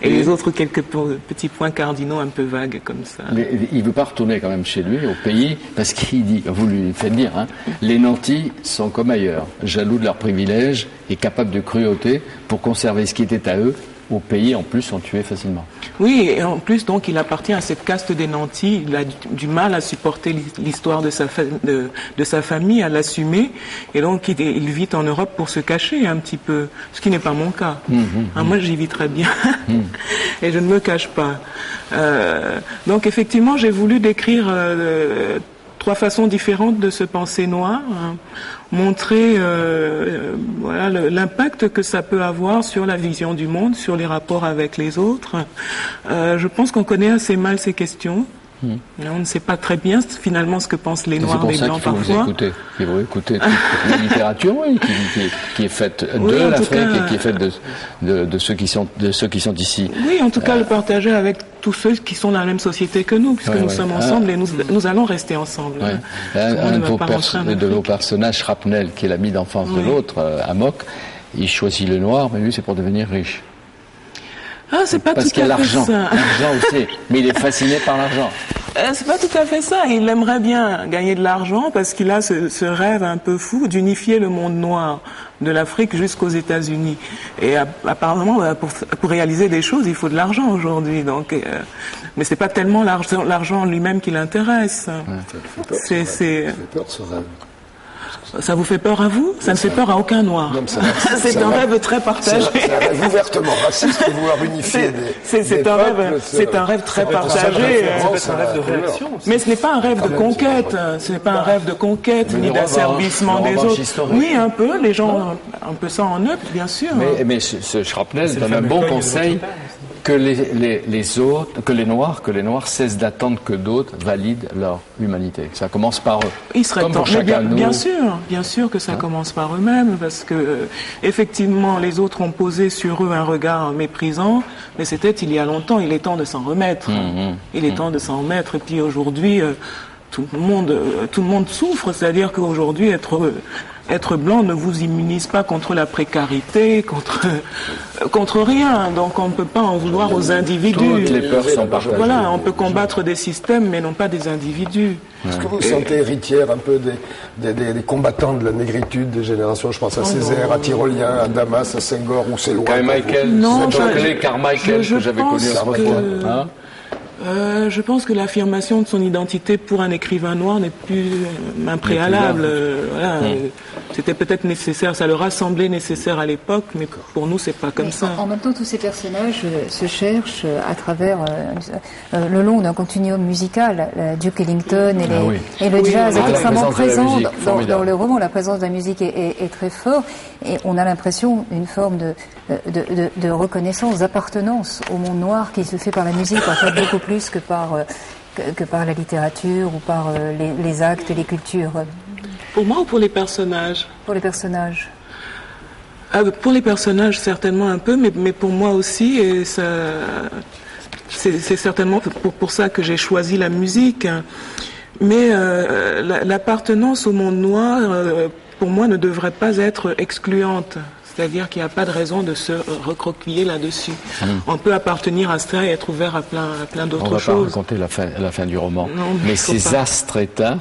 Et les autres, quelques petits points cardinaux un peu vagues comme ça. Mais il ne veut pas retourner quand même chez lui, au pays, parce qu'il dit, vous lui faites dire, les nantis sont comme ailleurs, jaloux de leurs privilèges et capables de cruauté pour conserver ce qui était à eux. Au pays, en plus, sont tués facilement. Oui, et en plus, donc, il appartient à cette caste des nantis. Il a du mal à supporter l'histoire de sa famille, à l'assumer. Et donc, il vit en Europe pour se cacher un petit peu, ce qui n'est pas mon cas. Moi, j'y vis très bien. Et je ne me cache pas. Donc, effectivement, j'ai voulu décrire 3 façons différentes de se penser noir. Montrer l'impact que ça peut avoir sur la vision du monde, sur les rapports avec les autres. Je pense qu'on connaît assez mal ces questions. On ne sait pas très bien finalement ce que pensent les Noirs des Blancs parfois. Il faut écouter toute la littérature qui est faite de l'Afrique et qui est faite de ceux qui sont ici. Oui, en tout cas le partager avec tous ceux qui sont dans la même société que nous, puisque nous sommes ensemble et nous allons rester ensemble. Un de vos personnages, Shrapnel, qui est l'ami d'enfance de l'autre, Amok, il choisit le noir, mais lui c'est pour devenir riche. C'est pas parce tout qu'il y a à fait l'argent, ça. L'argent aussi, mais il est fasciné par l'argent. C'est pas tout à fait ça. Il aimerait bien gagner de l'argent parce qu'il a ce rêve un peu fou d'unifier le monde noir de l'Afrique jusqu'aux États-Unis. Et apparemment, pour réaliser des choses, il faut de l'argent aujourd'hui. Donc, mais c'est pas tellement l'argent lui-même qui l'intéresse. Ça fait peur ce rêve. Ça vous fait peur à vous? Ça ne fait peur à aucun noir. C'est un rêve très partagé. C'est un rêve ouvertement raciste de vouloir unifier c'est un rêve très partagé. C'est un rêve de réaction aussi. Mais ce n'est pas un rêve de conquête. Ce n'est pas un rêve de conquête ni d'asservissement des autres. Oui, un peu. Les gens ont un peu ça en eux, bien sûr. Mais ce Shrapnel donne un bon conseil. que les autres, que les Noirs cessent d'attendre que d'autres valident leur humanité. Ça commence par eux. Il serait temps. Bien sûr que ça commence par eux-mêmes, parce que effectivement les autres ont posé sur eux un regard méprisant, mais c'était il y a longtemps. Il est temps de s'en remettre. Il est temps de s'en remettre. Et puis aujourd'hui, tout le monde souffre. C'est-à-dire qu'aujourd'hui, être blanc ne vous immunise pas contre la précarité, contre rien. Donc on ne peut pas en vouloir aux individus. Toutes les peurs sont partagées. Voilà, on peut combattre des systèmes, mais non pas des individus. Est-ce que vous vous sentez héritière un peu des combattants de la négritude des générations? Je pense à Césaire, à Tyrolien, à Damas, à Senghor, ou c'est loin. Carmichael, non, Carmichael que j'avais connu autrefois. Je pense que l'affirmation de son identité pour un écrivain noir n'est plus un préalable. Voilà. C'était peut-être nécessaire, ça leur a semblé nécessaire à l'époque, mais pour nous, c'est pas comme ça. En même temps, tous ces personnages se cherchent à travers le long d'un continuum musical. Duke Ellington et le jazz est extrêmement présent dans le roman. La présence de la musique est très forte, et on a l'impression d'une forme de reconnaissance, d'appartenance au monde noir qui se fait par la musique, en fait, beaucoup plus que par la littérature ou par les actes et les cultures. Pour moi ou pour les personnages? Pour les personnages. Pour les personnages, certainement un peu, mais pour moi aussi, et ça, c'est certainement pour ça que j'ai choisi la musique. Mais l'appartenance au monde noir, pour moi, ne devrait pas être excluante. C'est-à-dire qu'il n'y a pas de raison de se recroqueviller là-dessus. On peut appartenir à ça et être ouvert à plein d'autres choses. On ne va pas raconter la fin du roman. Non, mais ces astres éteints,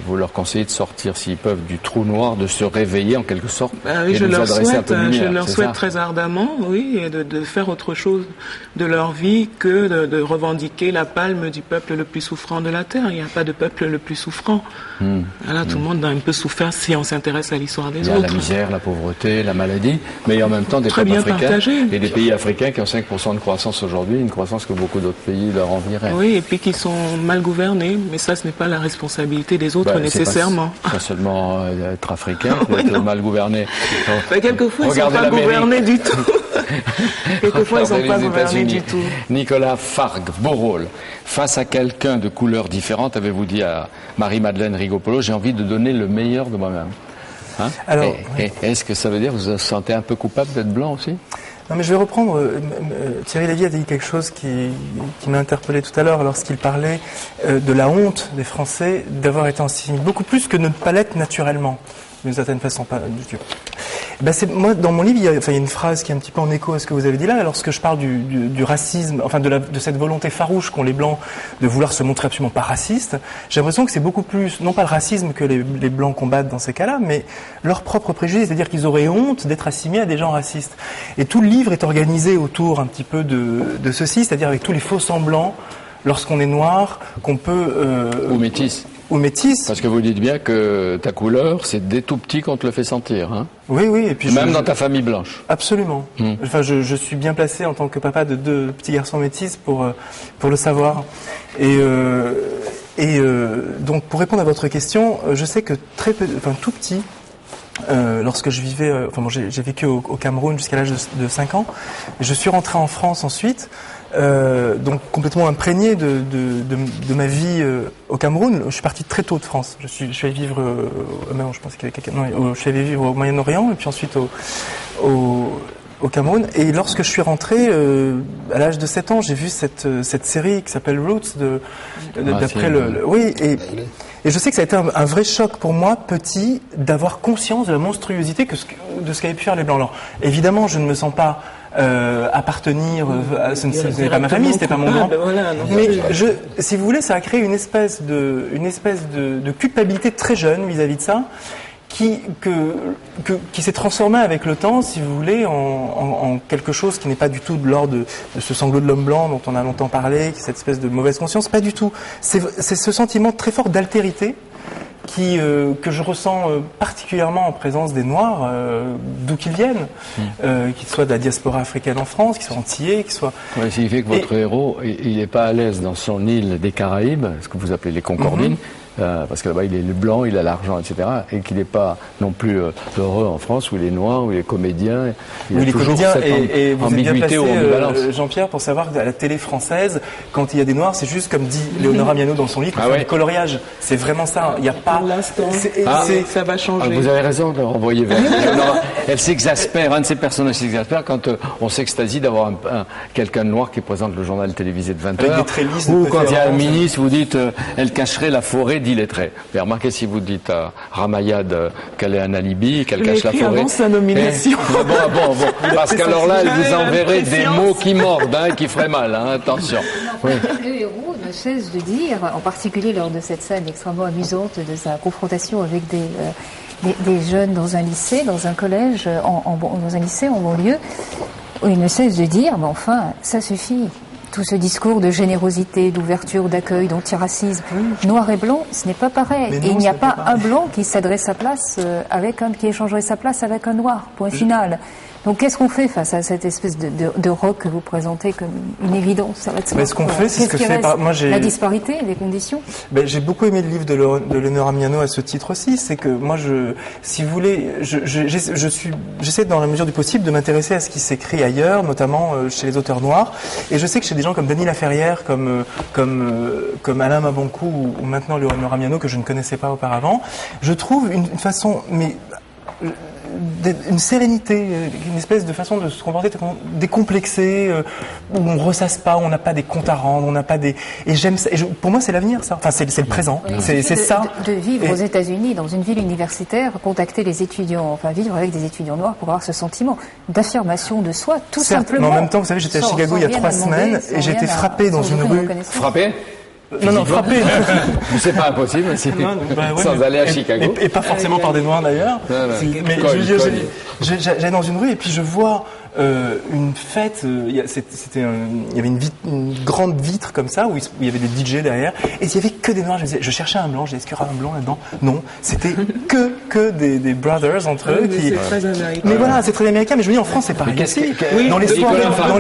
vous leur conseillez de sortir, s'ils peuvent, du trou noir, de se réveiller en quelque sorte, et de nous adresser un peu de lumière. Je leur souhaite très ardemment, oui, et de faire autre chose de leur vie que de revendiquer la palme du peuple le plus souffrant de la terre. Il n'y a pas de peuple le plus souffrant. Voilà, tout le monde a un peu souffert si on s'intéresse à l'histoire des autres. Il y a la misère, la pauvreté, la maladie, mais en même temps des peuples africains et des pays africains qui ont 5% de croissance aujourd'hui, une croissance que beaucoup d'autres pays leur envieraient. Oui, et puis qui sont mal gouvernés, mais ça, ce n'est pas la responsabilité des autres nécessairement. Pas seulement être africain, être mal gouverné. Quelquefois, ils ne sont pas gouvernés du tout. Quelquefois, ils ne sont pas gouvernés du tout. Nicolas Fargue-Borrol, face à quelqu'un de couleur différente, avez-vous dit à Marie-Madeleine Rigopolo, j'ai envie de donner le meilleur de moi-même. Alors, est-ce que ça veut dire que vous vous sentez un peu coupable d'être blanc aussi? Non, mais je vais reprendre. Thierry Lévy a dit quelque chose qui m'a interpellé tout à l'heure lorsqu'il parlait de la honte des Français d'avoir été antisémites, beaucoup plus que de ne pas l'être naturellement, d'une certaine façon, pas du tout. Moi, dans mon livre, il y a une phrase qui est un petit peu en écho à ce que vous avez dit là, lorsque je parle du racisme, enfin de cette volonté farouche qu'ont les Blancs de vouloir se montrer absolument pas racistes. J'ai l'impression que c'est beaucoup plus, non pas le racisme que les Blancs combattent dans ces cas-là, mais leur propre préjugé, c'est-à-dire qu'ils auraient honte d'être assimilés à des gens racistes. Et tout le livre est organisé autour un petit peu de ceci, c'est-à-dire avec tous les faux semblants, lorsqu'on est noir, qu'on peut... Ou métis. Ou métis. Parce que vous dites bien que ta couleur, c'est dès tout petit qu'on te le fait sentir. Hein. Oui, et puis même dans ta famille blanche. Absolument. Enfin, je suis bien placé en tant que papa de 2 petits garçons métis pour le savoir. Et donc, pour répondre à votre question, je sais que tout petit, lorsque je vivais, j'ai vécu au Cameroun jusqu'à l'âge de 5 ans. Je suis rentré en France ensuite. Donc complètement imprégné de ma vie au Cameroun. Je suis parti très tôt de France. Je suis allé vivre, je pense qu'il y avait quelqu'un. Non, je suis allé vivre au Moyen-Orient et puis ensuite au Cameroun. Et lorsque je suis rentré, à l'âge de 7 ans, j'ai vu cette série qui s'appelle Roots d'après oui. Et je sais que ça a été un vrai choc pour moi, petit, d'avoir conscience de la monstruosité de ce qu'avaient pu faire les Blancs. Alors, évidemment, je ne me sens pas appartenir, ce n'est pas ma famille, c'était pas mon grand. Mais si vous voulez, ça a créé une espèce de culpabilité très jeune vis-à-vis de ça, qui s'est transformé avec le temps, si vous voulez, en quelque chose qui n'est pas du tout de l'ordre de ce sanglot de l'homme blanc dont on a longtemps parlé, cette espèce de mauvaise conscience, pas du tout. C'est ce sentiment très fort d'altérité que je ressens particulièrement en présence des Noirs, d'où qu'ils viennent, qu'ils soient de la diaspora africaine en France, qu'ils soient antillais, qu'ils soient... Oui, ce qui fait que votre héros, il n'est pas à l'aise dans son île des Caraïbes, ce que vous appelez les Concordines, parce que là-bas il est blanc, il a l'argent, etc., et qu'il n'est pas non plus heureux en France, où il est noir, où il est comédien. Il est comédien, et vous êtes bien placé, ambivalence. Jean-Pierre, pour savoir qu'à la télé française, quand il y a des noirs, c'est juste comme dit Léonora Miano dans son livre, du coloriage. C'est vraiment ça. Il n'y a pas. Pour l'instant, ça va changer. Vous avez raison de renvoyer vers Léonora. Elle s'exaspère. Un de ces personnages s'exaspère quand on s'extasie d'avoir quelqu'un de noir qui présente le journal télévisé de 20h. Ou quand il y a un ministre, vous dites elle cacherait la forêt d'illettrés. Mais remarquez, si vous dites à Ramayad qu'elle est un alibi, qu'elle cache la forêt. Avant sa nomination. Bon. Parce qu'alors là, elle vous enverrait des mots qui mordent, qui feraient mal. Attention. Oui. Le héros ne cesse de dire, en particulier lors de cette scène extrêmement amusante de sa confrontation avec des jeunes dans un lycée, dans un collège, dans un lycée en banlieue, où il ne cesse de dire, mais enfin, ça suffit. Tout ce discours de générosité, d'ouverture, d'accueil, d'antiracisme, noir et blanc, ce n'est pas pareil. Et il n'y a pas un blanc qui céderait sa place qui échangerait sa place avec un noir. Point final. Donc qu'est-ce qu'on fait face à cette espèce de rock que vous présentez comme une évidence? Ce qu'on fait, c'est ce que fait la disparité, les conditions. J'ai beaucoup aimé le livre de Léonora Miano à ce titre aussi. C'est que moi, si vous voulez, j'essaie dans la mesure du possible de m'intéresser à ce qui s'écrit ailleurs, notamment chez les auteurs noirs. Et je sais que chez des gens comme Denis Laferrière, comme Alain Mabancou ou maintenant Léonora Miano que je ne connaissais pas auparavant, je trouve une façon, une sérénité, une espèce de façon de se comporter décomplexée, où on ressasse pas, on n'a pas des comptes à rendre, on n'a pas des. Et j'aime ça. Pour moi, c'est l'avenir, ça. Enfin, c'est le présent. Oui, c'est ça. De vivre aux États-Unis, dans une ville universitaire, contacter les étudiants, vivre avec des étudiants noirs pour avoir ce sentiment d'affirmation de soi, tout simplement. Mais en même temps, vous savez, j'étais à Chicago il y a 3 semaines et j'ai été frappé dans une rue. Frappé? Non, frappé. C'est pas impossible, sans aller à Chicago. Et pas forcément par des noirs d'ailleurs. Mais j'allais dans une rue et puis je vois une fête. Il y avait une grande vitre comme ça où il y avait des DJ derrière et il y avait que des noirs. Je cherchais un blanc. Je disais, est-ce qu'il y aura un blanc là-dedans? Non, c'était que des brothers entre eux. C'est très américain. Mais voilà, c'est très américain. Mais je me dis en France, c'est pareil. Dans les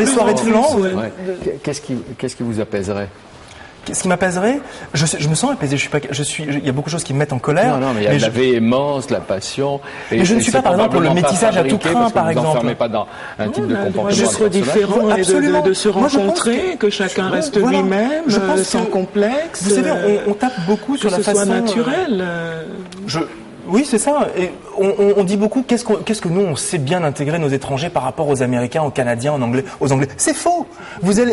soirées de flanc. Qu'est-ce qui vous apaiserait? Ce qui m'apaiserait, je me sens apaisé. Il y a beaucoup de choses qui me mettent en colère. Non, mais il y a de la véhémence, de la passion. Mais je ne suis pas, par exemple, pour le métissage à tout craint, par exemple. Vous n'enfermez pas dans un type de comportement. D'être différent et de se rencontrer, que chacun reste lui-même, sans complexe. Vous savez, on tape beaucoup sur la façon. Que ce soit naturel. Oui, c'est ça. Et on dit beaucoup qu'est-ce que nous on sait bien intégrer nos étrangers par rapport aux Américains, aux Canadiens, aux Anglais. C'est faux.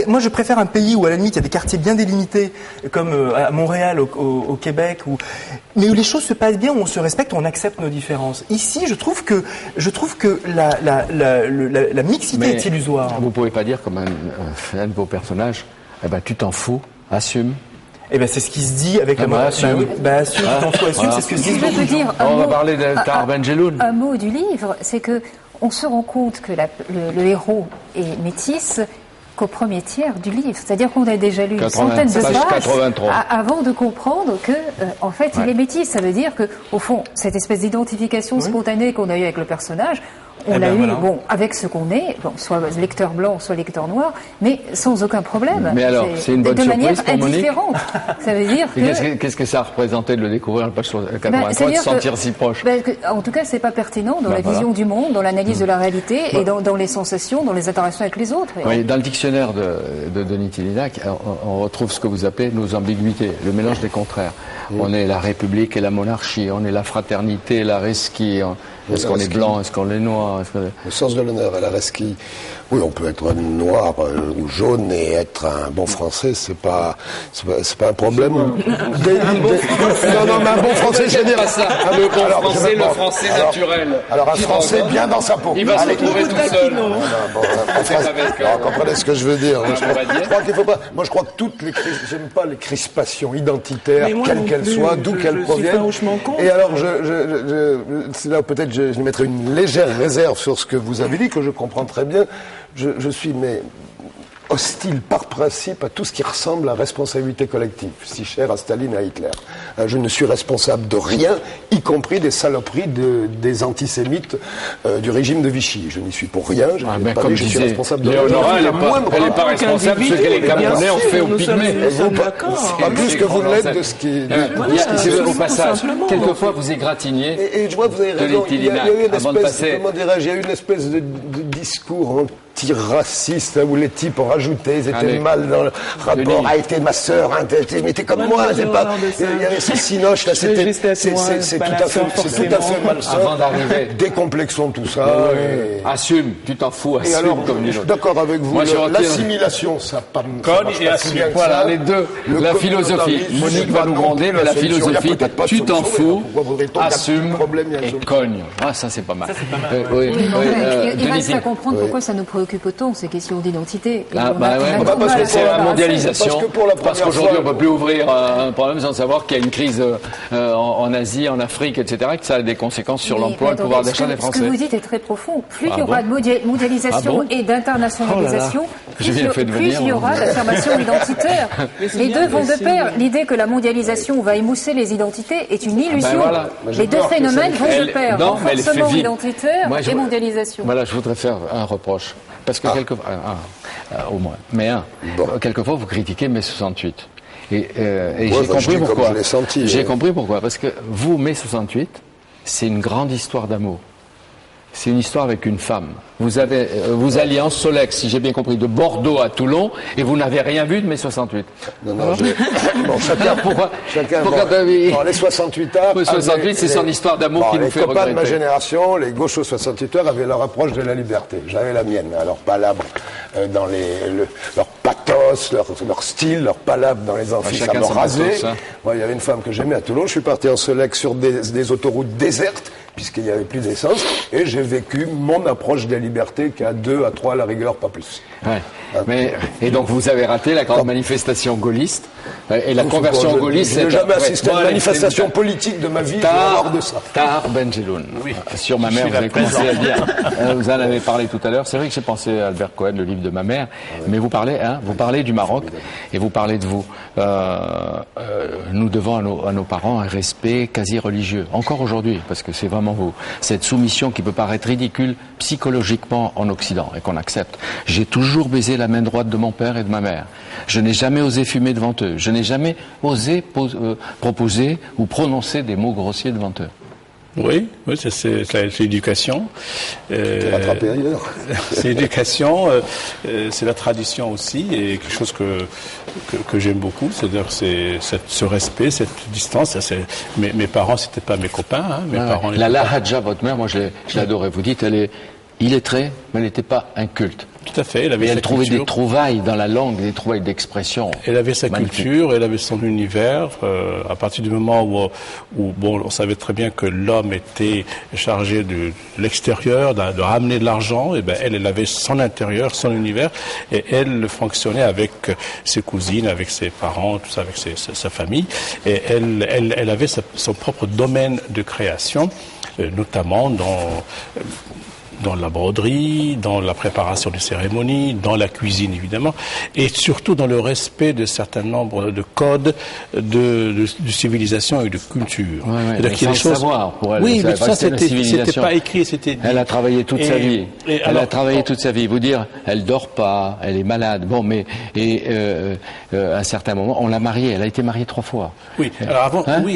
Moi, je préfère un pays où à la limite il y a des quartiers bien délimités, comme à Montréal, au Québec, mais où les choses se passent bien, où on se respecte, où on accepte nos différences. Ici, je trouve que la mixité est illusoire. Vous pouvez pas dire comme un de vos personnages, tu t'en fous, assume. C'est ce qui se dit avec assume, c'est ce que se dit. Je veux dire, on va parler de Tahar Ben Jelloun. Un mot du livre, c'est que on se rend compte que le héros est métis qu'au premier tiers du livre. C'est-à-dire qu'on a déjà lu une centaine de pages avant de comprendre que, en fait, il est métis. Ça veut dire que, au fond, cette espèce d'identification spontanée qu'on a eue avec le personnage, on l'a eu, avec ce qu'on est, soit lecteur blanc, soit lecteur noir, mais sans aucun problème. Mais alors, c'est une bonne surprise de manière pour Monique. Indifférente. Ça veut dire que... Qu'est-ce que ça a représenté de le découvrir à la page 83, de se sentir si proche? En tout cas, c'est pas pertinent dans la vision du monde, dans l'analyse de la réalité et dans les sensations, dans les interactions avec les autres. Oui, dans le dictionnaire de Denis Tillinac, on retrouve ce que vous appelez nos ambiguïtés, le mélange des contraires. On est la République et la monarchie, on est la fraternité et la resquille. Est-ce qu'on est blanc, est-ce qu'on est noir? Le sens de l'honneur et la resquille. Oui, on peut être noir ou jaune et être un bon français, c'est pas un problème. Non, mais un bon français, c'est dire ça. Le bon français, le français naturel. Alors un français bien dans sa peau. Il va se retrouver tout seul. Comprenez ce que je veux dire. Je crois qu'il faut pas. Moi, je crois que j'aime pas les crispations identitaires, quelles qu'elles soient, d'où qu'elles proviennent. Et alors, c'est là où peut-être je mettrai une légère réserve sur ce que vous avez dit, que je comprends très bien. Je suis hostile par principe à tout ce qui ressemble à responsabilité collective, si cher à Staline et à Hitler. Je ne suis responsable de rien, y compris des saloperies des antisémites du régime de Vichy. Je n'y suis pour rien, je suis responsable de rien. Léonora, elle n'est pas responsable de ce que les Camerounais ont fait aux Pygmées. Pas plus que vous l'êtes de ce qui... Au passage, quelquefois vous égratigniez et je vois que vous avez raison, il y a eu une espèce de discours anti-raciste où les types ont rajouté, ils étaient mal dans le rapport, t'es ma sœur, mais t'es comme moi, c'est pas... Il y avait ces sinoches là, c'est tout à fait malsain. Avant d'arriver. Décomplexons tout ça. Assume, tu t'en fous, assume. Et alors, comme je suis d'accord avec vous, l'assimilation, ça pas... Voilà, les deux, la philosophie. Monique va nous gronder, mais la philosophie, tu t'en fous, assume et cogne. Ah, ça c'est pas mal. Il reste à comprendre pourquoi ça nous préoccupe autant, ces questions d'identité. Parce que c'est la mondialisation. Parce qu'aujourd'hui, on ne peut plus ouvrir un problème sans savoir qu'il y a une crise en Asie, en Afrique, etc., que ça a des conséquences sur l'emploi et le pouvoir d'achat des Français. Ce que vous dites est très profond. Plus il y aura de mondialisation et d'internationalisation, plus il y aura d'affirmation identitaire. Les deux vont de pair. L'idée que la mondialisation va émousser les identités est une illusion. Les deux phénomènes vont de pair. Renforcement identitaire et mondialisation. Voilà, je voudrais faire un reproche. Parce que quelquefois, au moins, quelquefois vous critiquez mai 68. Et j'ai compris pourquoi. J'ai compris pourquoi. Parce que vous, mai 68, c'est une grande histoire d'amour. C'est une histoire avec une femme. Vous alliez en Solex, si j'ai bien compris, de Bordeaux à Toulon, et vous n'avez rien vu de mai 68. Non, chacun. Les 68 heures. 68, c'est son histoire d'amour qui nous fait regretter. Les copains de ma génération, les gauchos 68 heures, avaient leur approche de la liberté. J'avais la mienne. Alors, palabre dans leur pathos, leur style, leur palabre dans les amphis, ça me rasait. Moi, il y avait une femme que j'aimais à Toulon. Je suis parti en Solex sur des autoroutes désertes, puisqu'il n'y avait plus d'essence, et j'ai vécu mon approche de la liberté qu'à 2 à 3 à la rigueur, pas plus. Et donc vous avez raté la grande manifestation gaulliste et la conversion gaulliste. Je n'ai jamais assisté à une manifestation politique de ma vie, hors de ça. Tahar Benjeloun. Sur ma mère, vous avez commencé à dire. Vous en avez parlé tout à l'heure. C'est vrai que j'ai pensé à Albert Cohen, le livre de ma mère, mais vous parlez du Maroc et vous parlez de vous. Nous devons à nos parents un respect quasi religieux, encore aujourd'hui, parce que c'est vraiment cette soumission qui peut paraître ridicule psychologiquement en Occident et qu'on accepte. J'ai toujours baisé la main droite de mon père et de ma mère. Je n'ai jamais osé fumer devant eux. Je n'ai jamais osé proposer ou prononcer des mots grossiers devant eux. Oui, c'est l'éducation. C'est l'éducation, c'est la tradition aussi, et quelque chose que j'aime beaucoup, c'est-à-dire ce respect, cette distance. Mes parents, c'était pas mes copains. Mes parents. La Lahadja, votre mère, moi je l'adorais. Vous dites, il est très, mais elle n'était pas inculte. Tout à fait. Elle trouvait des trouvailles dans la langue, des trouvailles d'expression. Elle avait sa culture, elle avait son univers. À partir du moment où on savait très bien que l'homme était chargé de l'extérieur, de ramener de l'argent, et elle avait son intérieur, son univers, et elle fonctionnait avec ses cousines, avec ses parents, tout ça, avec sa famille. Et elle avait son propre domaine de création, notamment dans la broderie, dans la préparation des cérémonies, dans la cuisine évidemment, et surtout dans le respect de certains nombres de codes de civilisation et de culture. C'est le savoir pour elle. Oui, mais ça c'était pas écrit, c'était dit. Elle a travaillé toute sa vie. Elle a travaillé toute sa vie. Vous dire, elle dort pas, elle est malade. Bon, mais à un certain moment, on l'a mariée. Elle a été mariée 3 fois. Oui.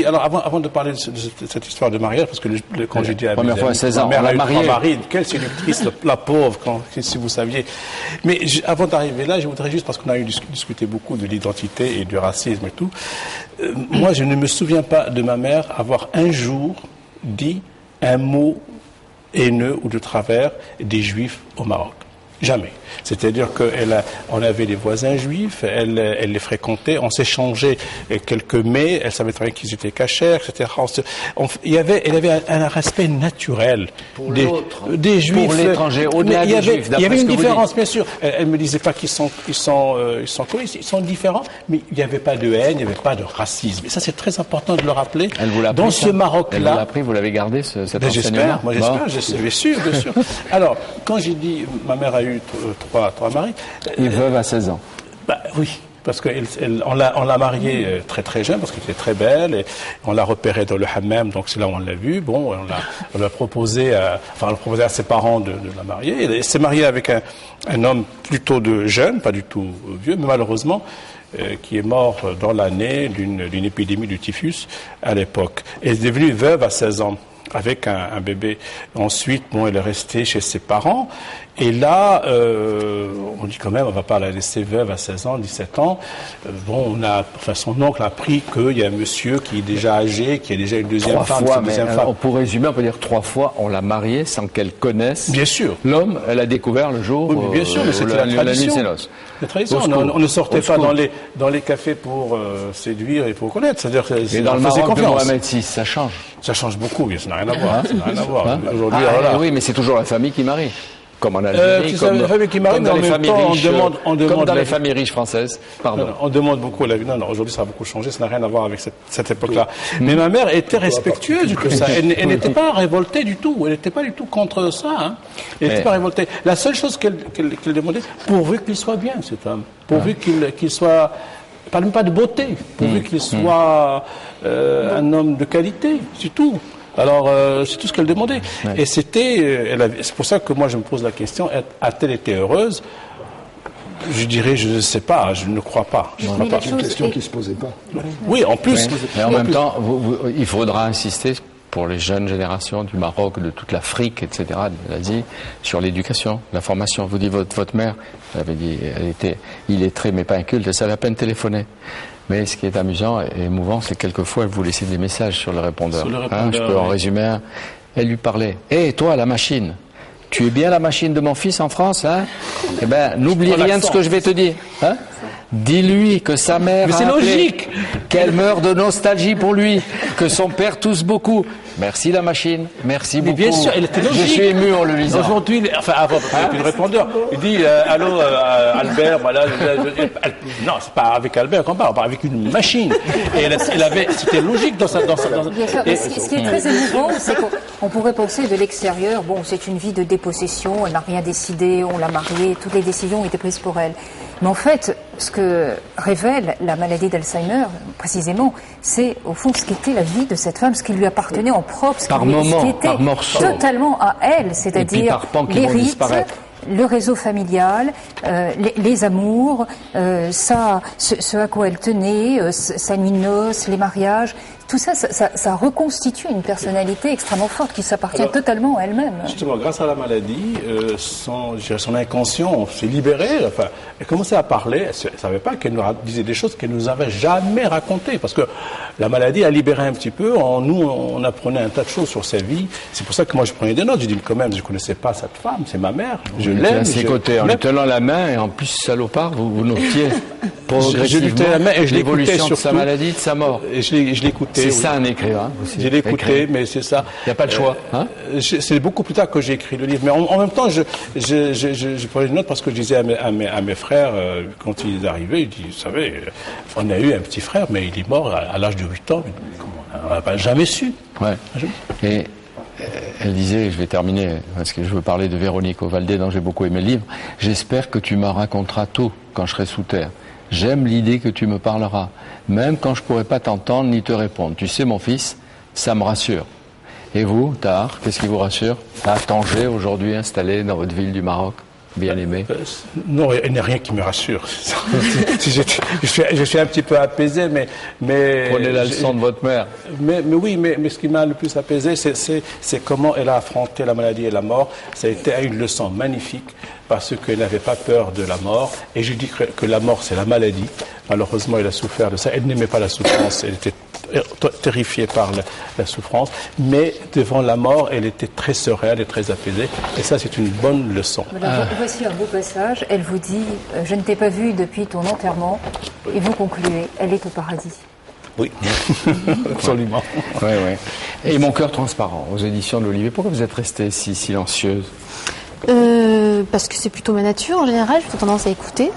Alors avant de parler de cette histoire de mariage, parce que quand j'ai dit à première fois à 16 ans, on l'a mariée. Quelle séductrice, la pauvre, si vous saviez. Mais avant d'arriver là, je voudrais juste, parce qu'on a discuté beaucoup de l'identité et du racisme et tout, moi je ne me souviens pas de ma mère avoir un jour dit un mot haineux ou de travers des Juifs au Maroc. Jamais. C'est-à-dire qu'on avait des voisins juifs, elle les fréquentait, on s'échangeait quelques mets, elle savait très bien qu'ils étaient cachers, etc. Elle avait un respect naturel des juifs. Pour l'étranger, au-delà des juifs. Il y avait une différence, bien sûr. Elle me disait pas qu'ils sont différents, mais il n'y avait pas de haine, il n'y avait pas de racisme. Et ça, c'est très important de le rappeler. Elle vous l'a appris, dans ce Maroc-là. Elle vous l'a appris, vous l'avez gardé, cet enseignement? J'espère, bien sûr. Alors, quand j'ai dit, ma mère a eu trois maris. Et veuve à 16 ans. Bah, oui. Parce qu'on l'a mariée très très jeune, parce qu'elle était très belle, et on l'a repérée dans le hammam, donc c'est là où on l'a vue. Bon, on l'a proposé à ses parents de la marier. Elle s'est mariée avec un homme plutôt jeune, pas du tout vieux, mais malheureusement, qui est mort dans l'année d'une épidémie du typhus à l'époque. Elle est devenue veuve à 16 ans. Avec un bébé. Ensuite, elle est restée chez ses parents. Et là, on dit quand même, on va pas la laisser veuve à 16 ans, 17 ans. Son oncle a appris qu'il y a un monsieur qui est déjà âgé, qui a déjà une deuxième femme. Pour résumer, on peut dire 3 fois, on l'a mariée sans qu'elle connaisse. Bien sûr. L'homme, elle a découvert le jour. Oui, bien sûr, mais c'était la tradition. La tradition. On ne sortait pas dans les cafés pour séduire et pour connaître. C'est-à-dire, mais dans le Maroc de Mohamed VI, ça change. Ça change beaucoup, ça n'a rien à voir. Ça n'a rien à voir. Aujourd'hui, oui, mais c'est toujours la famille qui marie. Comme en Algérie, comme dans les familles riches, comme dans les familles riches françaises. Pardon. On demande beaucoup la vie. Non, aujourd'hui, ça a beaucoup changé. Ça n'a rien à voir avec cette époque-là. Mais ma mère était respectueuse de ça. Elle n'était pas révoltée du tout. Elle n'était pas du tout contre ça. Elle n'était pas révoltée. La seule chose qu'elle demandait, pourvu qu'il soit bien, cet homme, pourvu qu'il soit... Parle même pas de beauté, pourvu qu'il soit un homme de qualité, c'est tout. Alors, c'est tout ce qu'elle demandait. Ouais. Et c'est pour ça que moi je me pose la question, a-t-elle été heureuse? Je dirais, je ne sais pas, je ne crois pas. C'est une question qui ne se posait pas. Oui, en plus. Oui. Mais en même temps, il faudra insister pour les jeunes générations du Maroc, de toute l'Afrique, etc., de l'Asie, sur l'éducation, la formation. Vous dites, votre mère, elle avait dit, elle était illettrée mais pas inculte, elle savait à peine téléphoner. Mais ce qui est amusant et émouvant, c'est que quelquefois, elle vous laissait des messages sur le répondeur. Je peux en résumer un. Elle lui parlait. Hé, toi, la machine, tu es bien la machine de mon fils en France, hein? Eh ben, n'oublie rien de ce que je vais te dire, hein? Dis-lui que sa mère a logique, qu'elle meurt de nostalgie pour lui, que son père tousse beaucoup. Merci la machine, merci beaucoup. Bien sûr, elle était logique. Je suis ému en le lisant. Aujourd'hui, avant le répondeur, il dit allô Albert, voilà. Non, c'est pas avec Albert qu'on parle, avec une machine. Et c'était logique dans sa. Bien sûr. Ce qui est très émouvant, c'est qu'on pourrait penser de l'extérieur, bon, c'est une vie de dépossession, elle n'a rien décidé, on l'a mariée, toutes les décisions ont été prises pour elle. Mais en fait, ce que révèle la maladie d'Alzheimer, précisément, c'est au fond ce qu'était la vie de cette femme, ce qui lui appartenait en propre, ce qui était totalement à elle, c'est-à-dire les rites, le réseau familial, les amours, ce à quoi elle tenait, sa nuit de noces, les mariages. Tout ça, ça reconstitue une personnalité extrêmement forte qui s'appartient totalement à elle-même. Justement, grâce à la maladie, son inconscient s'est libéré. Enfin, elle commençait à parler. Elle ne savait pas qu'elle nous disait des choses qu'elle nous avait jamais racontées. Parce que la maladie a libéré un petit peu. On apprenait un tas de choses sur sa vie. C'est pour ça que moi, je prenais des notes. Je dis, quand même, je ne connaissais pas cette femme. C'est ma mère. Je l'aime. À ses côtés, en lui tenant la main, et en plus, salopard, vous notiez progressivement l'évolution de sa maladie, de sa mort. Et je l'écoutais. C'est ça un écrivain. J'ai l'écouté, mais c'est ça. Il n'y a pas de choix. C'est beaucoup plus tard que j'ai écrit le livre. Mais en même temps, je prenais une note parce que je disais à mes frères, quand ils arrivaient, ils disaient, vous savez, on a eu un petit frère, mais il est mort à l'âge de 8 ans. On n'a pas jamais su. Ouais. Et elle disait, je vais terminer, parce que je veux parler de Véronique Ovaldé, dont j'ai beaucoup aimé le livre, j'espère que tu me raconteras tout quand je serai sous terre. J'aime l'idée que tu me parleras, même quand je ne pourrai pas t'entendre ni te répondre. Tu sais, mon fils, ça me rassure. Et vous, Tahar, qu'est-ce qui vous rassure? À Tanger, aujourd'hui installé dans votre ville du Maroc, bien aimé? Non, il n'y a rien qui me rassure. je suis un petit peu apaisé, mais prenez la leçon de votre mère. Mais ce qui m'a le plus apaisé, c'est comment elle a affronté la maladie et la mort. Ça a été une leçon magnifique, parce qu'elle n'avait pas peur de la mort. Et je dis que la mort, c'est la maladie. Malheureusement, elle a souffert de ça. Elle n'aimait pas la souffrance. Elle était terrifiée par la souffrance. Mais devant la mort, elle était très sereine et très apaisée. Et ça, c'est une bonne leçon. Voici un beau passage. Elle vous dit « Je ne t'ai pas vu depuis ton enterrement. » Et vous concluez « Elle est au paradis. » Oui, absolument. Ouais. Et Mon cœur transparent, aux éditions de l'Olivier. Pourquoi vous êtes restée si silencieuse? Parce que c'est plutôt ma nature en général, j'ai plutôt tendance à écouter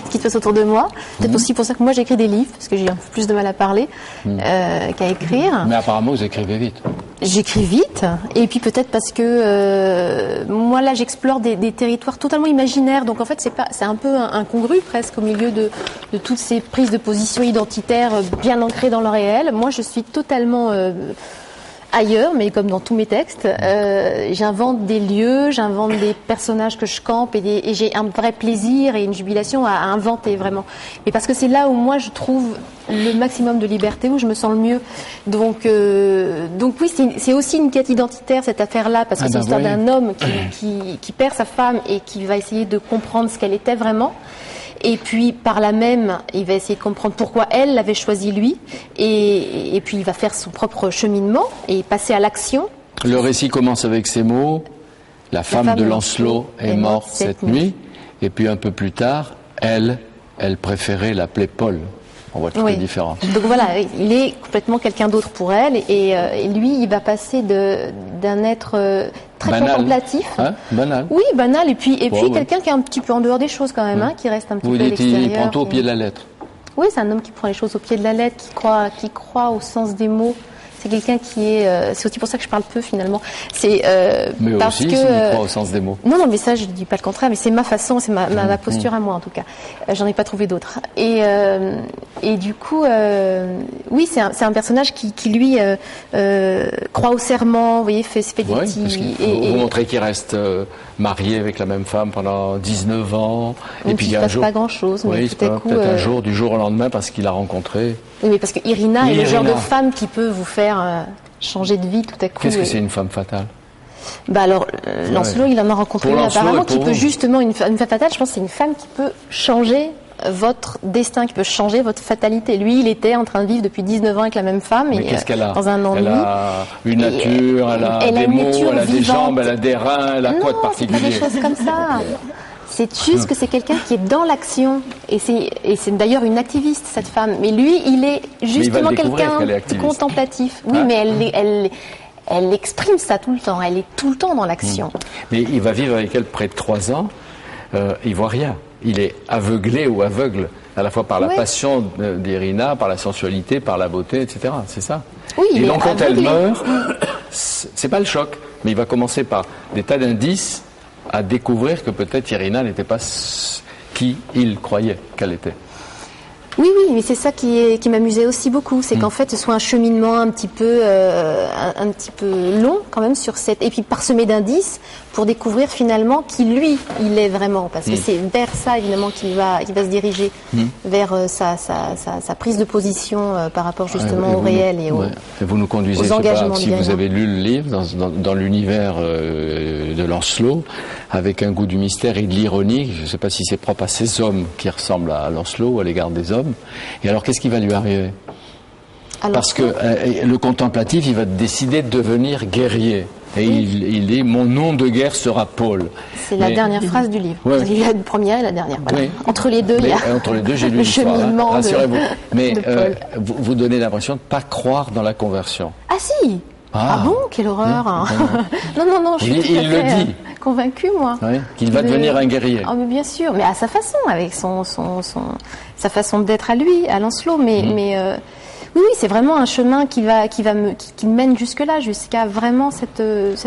ce qui se passe autour de moi. Peut-être aussi pour ça que moi j'écris des livres, parce que j'ai un peu plus de mal à parler qu'à écrire. Mais apparemment vous écrivez vite. J'écris vite, et puis peut-être parce que moi là j'explore des territoires totalement imaginaires, donc en fait c'est un peu incongru presque au milieu de toutes ces prises de position identitaires bien ancrées dans le réel. Moi je suis totalement ailleurs, mais comme dans tous mes textes, j'invente des lieux, j'invente des personnages que je campe et j'ai un vrai plaisir et une jubilation à inventer vraiment. Mais parce que c'est là où moi je trouve le maximum de liberté, où je me sens le mieux. Donc oui, c'est aussi une quête identitaire cette affaire-là, parce que c'est l'histoire d'un homme qui perd sa femme et qui va essayer de comprendre ce qu'elle était vraiment. Et puis, par là même, il va essayer de comprendre pourquoi elle l'avait choisi lui. Et puis, il va faire son propre cheminement et passer à l'action. Le récit commence avec ces mots. La femme de Lancelot est morte cette nuit. Et puis, un peu plus tard, elle préférait l'appeler Paul. On voit toutes les différences. Donc voilà, il est complètement quelqu'un d'autre pour elle. Et lui, il va passer d'un être très banal, contemplatif. Hein, banal. Oui, banal. Et puis quelqu'un qui est un petit peu en dehors des choses quand même, qui reste un petit peu à l'extérieur. Il prend tout au pied de la lettre. Oui, c'est un homme qui prend les choses au pied de la lettre, qui croit au sens des mots. C'est quelqu'un qui est... c'est aussi pour ça que je parle peu, finalement. C'est mais parce aussi, que... il croit au sens des mots. Non, mais ça, je ne dis pas le contraire, mais c'est ma façon, c'est ma posture à moi, en tout cas. J'en ai pas trouvé d'autres. Et du coup, oui, c'est un personnage qui lui, croit au serment, vous voyez, fait des petits... Vous montrez qu'il reste marié avec la même femme pendant 19 ans. Et puis il ne se passe pas grand-chose. Oui, il se passe peut-être un jour, du jour au lendemain, parce qu'il a rencontré... Oui, mais parce que Irina est le genre de femme qui peut vous faire changer de vie tout à coup. Qu'est-ce que c'est une femme fatale? Bah alors, Lancelot, il en a rencontré une apparemment qui peut justement, une femme fatale, je pense que c'est une femme qui peut changer votre destin, qui peut changer votre fatalité. Lui, il était en train de vivre depuis 19 ans avec la même femme. Mais qu'est-ce qu'elle a? Dans un ennui. Elle a une nature, elle a des mots, elle a des jambes, elle a des reins, elle a quoi de particulier? Non, c'est pas des choses comme ça. C'est juste que c'est quelqu'un qui est dans l'action. Et c'est d'ailleurs une activiste, cette femme. Mais lui, il est justement quelqu'un de contemplatif. Oui, mais elle exprime ça tout le temps. Elle est tout le temps dans l'action. Mais il va vivre avec elle près de 3 ans. Il voit rien. Il est aveuglé ou aveugle, à la fois par la passion d'Irina, par la sensualité, par la beauté, etc. C'est ça. Oui, et donc quand elle meurt, c'est pas le choc. Mais il va commencer par des tas d'indices à découvrir que peut-être Irina n'était pas qui il croyait qu'elle était. Oui, mais c'est ça qui m'amusait aussi beaucoup, c'est qu'en fait ce soit un cheminement un petit peu long quand même sur cette, et puis parsemé d'indices pour découvrir finalement qui lui il est vraiment, parce que c'est vers ça évidemment qu'il va se diriger, vers sa prise de position par rapport justement au réel et vous nous conduisez, aux engagements. Si vous avez lu le livre dans l'univers de Lancelot, avec un goût du mystère et de l'ironie, je ne sais pas si c'est propre à ces hommes qui ressemblent à Lancelot ou à l'égard des hommes. Et alors, qu'est-ce qui va lui arriver? Parce que le contemplatif, il va décider de devenir guerrier. Et il dit, mon nom de guerre sera Paul. C'est la dernière phrase du livre. Il y a la première et la dernière. Voilà. Oui. Entre les deux, j'ai lu l'histoire. Cheminement rassurez-vous. Mais vous donnez l'impression de ne pas croire dans la conversion. Ah si. Ah bon, quelle horreur. Non, je suis il le dit. Convaincu, moi. Oui, qu'il va devenir un guerrier. Ah, mais bien sûr, mais à sa façon, avec sa façon d'être à lui, à Lancelot. Mais oui, c'est vraiment un chemin qui mène jusque-là, jusqu'à vraiment cette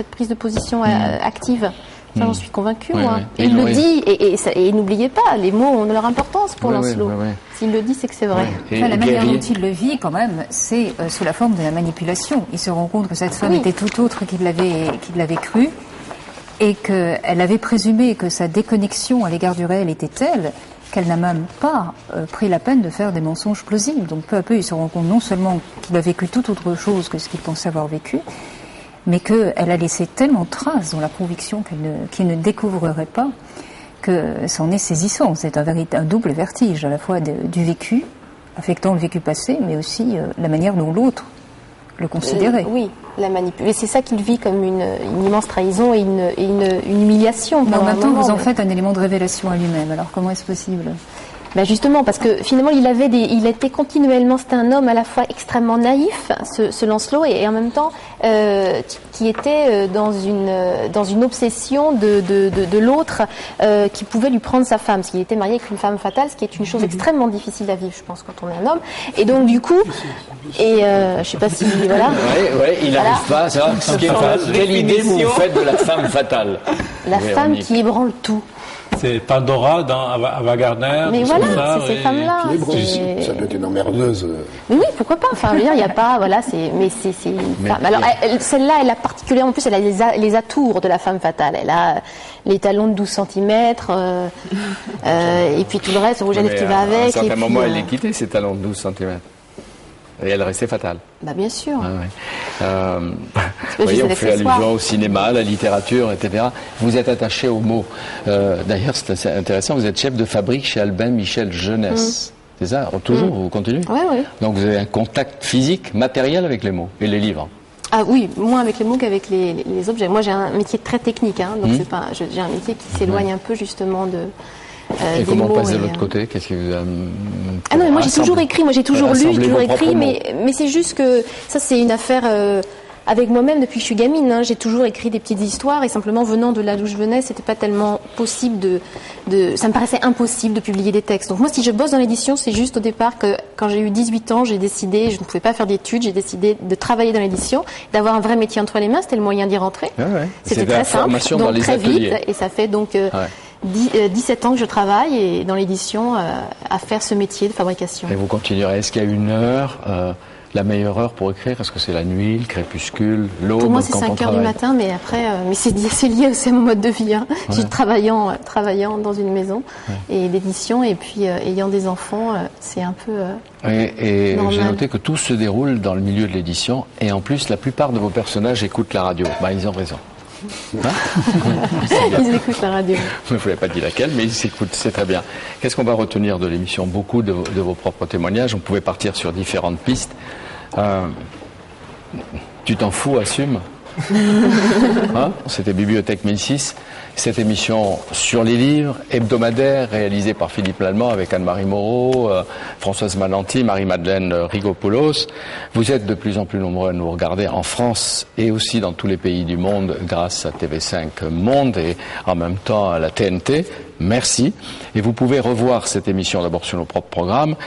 prise de position active. Ça, j'en suis convaincue, moi. Et il le dit, et n'oubliez pas, les mots ont leur importance pour Lancelot. S'il le dit, c'est que c'est vrai. La manière dont il le vit, quand même, c'est sous la forme de la manipulation. Il se rend compte que cette femme était tout autre qu'il l'avait cru, et qu'elle avait présumé que sa déconnexion à l'égard du réel était telle qu'elle n'a même pas pris la peine de faire des mensonges plausibles. Donc peu à peu, il se rend compte non seulement qu'il a vécu tout autre chose que ce qu'il pensait avoir vécu, mais qu'elle a laissé tellement de traces dans la conviction qu'il ne découvrerait pas, que c'en est saisissant. C'est un double vertige, à la fois du vécu, affectant le vécu passé, mais aussi la manière dont l'autre le considérait. Oui, la manipulation. Et c'est ça qu'il vit comme une immense trahison et une humiliation. Mais en même temps, vous en faites un élément de révélation à lui-même. Alors comment est-ce possible? Ben justement, parce que finalement, il était continuellement, c'était un homme à la fois extrêmement naïf, ce Lancelot, et en même temps qui était dans une obsession de l'autre qui pouvait lui prendre sa femme, parce qu'il était marié avec une femme fatale, ce qui est une chose extrêmement difficile à vivre, je pense, quand on est un homme. Et donc du coup, je sais pas si voilà. Oui, il n'arrive pas à savoir ce qui est fatal. Quelle idée vous faites de la femme fatale? La femme qui ébranle tout. C'est Pandora dans Ava Gardner. Mais voilà, c'est ces femmes-là. Ça peut être une emmerdeuse. Mais oui, pourquoi pas. Enfin, je veux dire, il n'y a pas, voilà, c'est une femme. Alors, celle-là, elle a particulièrement, en plus, elle a les atours de la femme fatale. Elle a les talons de 12 cm, et puis tout le reste, le rouge à lèvres qui va avec. À un certain moment, elle les quittait, ces talons de 12 cm. Et elle restait fatale. Bah bien sûr. Vous voyez, on fait allusion au cinéma, à la littérature, etc. Vous êtes attaché aux mots. D'ailleurs, c'est assez intéressant, vous êt chef de fabrique chez Albin Michel Jeunesse. C'est ça? Toujours, vous continuez? Oui, oui. Donc vous avez un contact physique, matériel avec les mots et les livres. Ah oui, moins avec les mots qu'avec les objets. Moi, j'ai un métier très technique, hein, donc j'ai un métier qui s'éloigne un peu justement de... et comment on passe de l'autre côté? Qu'est-ce que vous Ah non, mais moi j'ai toujours écrit, moi j'ai toujours lu, toujours écrit, mais c'est juste que ça c'est une affaire avec moi-même depuis que je suis gamine. Hein. J'ai toujours écrit des petites histoires et simplement venant de là d'où je venais, c'était pas tellement possible ça me paraissait impossible de publier des textes. Donc moi si je bosse dans l'édition, c'est juste au départ que quand j'ai eu 18 ans, j'ai décidé, je ne pouvais pas faire d'études, j'ai décidé de travailler dans l'édition, d'avoir un vrai métier entre les mains, c'était le moyen d'y rentrer. C'était très simple, donc très vite, et ça fait donc 17 ans que je travaille dans l'édition à faire ce métier de fabrication. Et vous continuerez. Est-ce qu'il y a une heure, la meilleure heure pour écrire? Est-ce que c'est la nuit, le crépuscule, l'aube? Pour moi, c'est 5 heures du matin, mais après, mais c'est lié aussi à mon mode de vie. Hein. Je suis travaillant dans une maison et d'édition, et puis ayant des enfants, c'est un peu et j'ai noté que tout se déroule dans le milieu de l'édition, et en plus, la plupart de vos personnages écoutent la radio. Ils ont raison. Ils écoutent la radio. Vous ne l'avez pas dit laquelle, mais ils écoutent, c'est très bien. Qu'est-ce qu'on va retenir de l'émission? Beaucoup de vos propres témoignages. On pouvait partir sur différentes pistes. Tu t'en fous, assume. C'était Bibliothèque 1006. Cette émission sur les livres, hebdomadaire, réalisée par Philippe Lallemand avec Anne-Marie Moreau, Françoise Mananti, Marie-Madeleine Rigopoulos. Vous êtes de plus en plus nombreux à nous regarder en France et aussi dans tous les pays du monde grâce à TV5 Monde et en même temps à la TNT. Merci. Et vous pouvez revoir cette émission d'abord sur nos propres programmes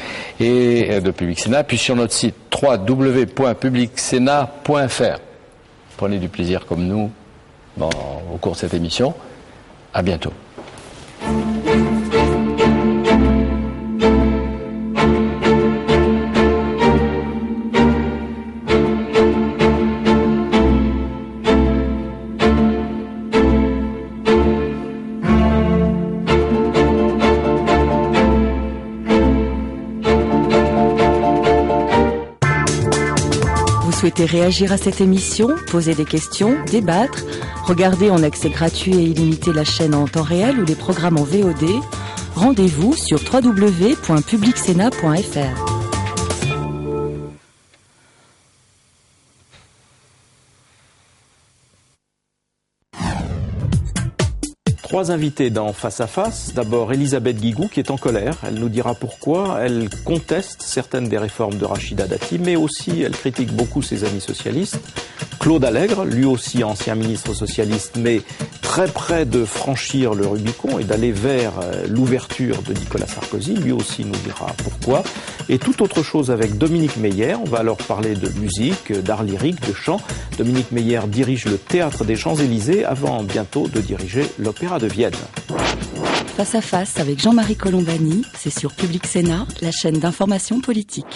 et de Public Sénat, puis sur notre site www.publicsénat.fr. Prenez du plaisir comme nous au cours de cette émission. À bientôt. Vous souhaitez réagir à cette émission, poser des questions, débattre, regarder en accès gratuit et illimité la chaîne en temps réel ou les programmes en VOD, rendez-vous sur www.publicsénat.fr. Trois invités dans Face à Face. D'abord, Elisabeth Guigou, qui est en colère. Elle nous dira pourquoi. Elle conteste certaines des réformes de Rachida Dati, mais aussi elle critique beaucoup ses amis socialistes. Claude Allègre, lui aussi ancien ministre socialiste, mais très près de franchir le Rubicon et d'aller vers l'ouverture de Nicolas Sarkozy. Lui aussi nous dira pourquoi. Et toute autre chose avec Dominique Meyer. On va alors parler de musique, d'art lyrique, de chant. Dominique Meyer dirige le Théâtre des Champs-Élysées avant bientôt de diriger l'Opéra de Vienne. Face à face avec Jean-Marie Colombani, c'est sur Public Sénat, la chaîne d'information politique.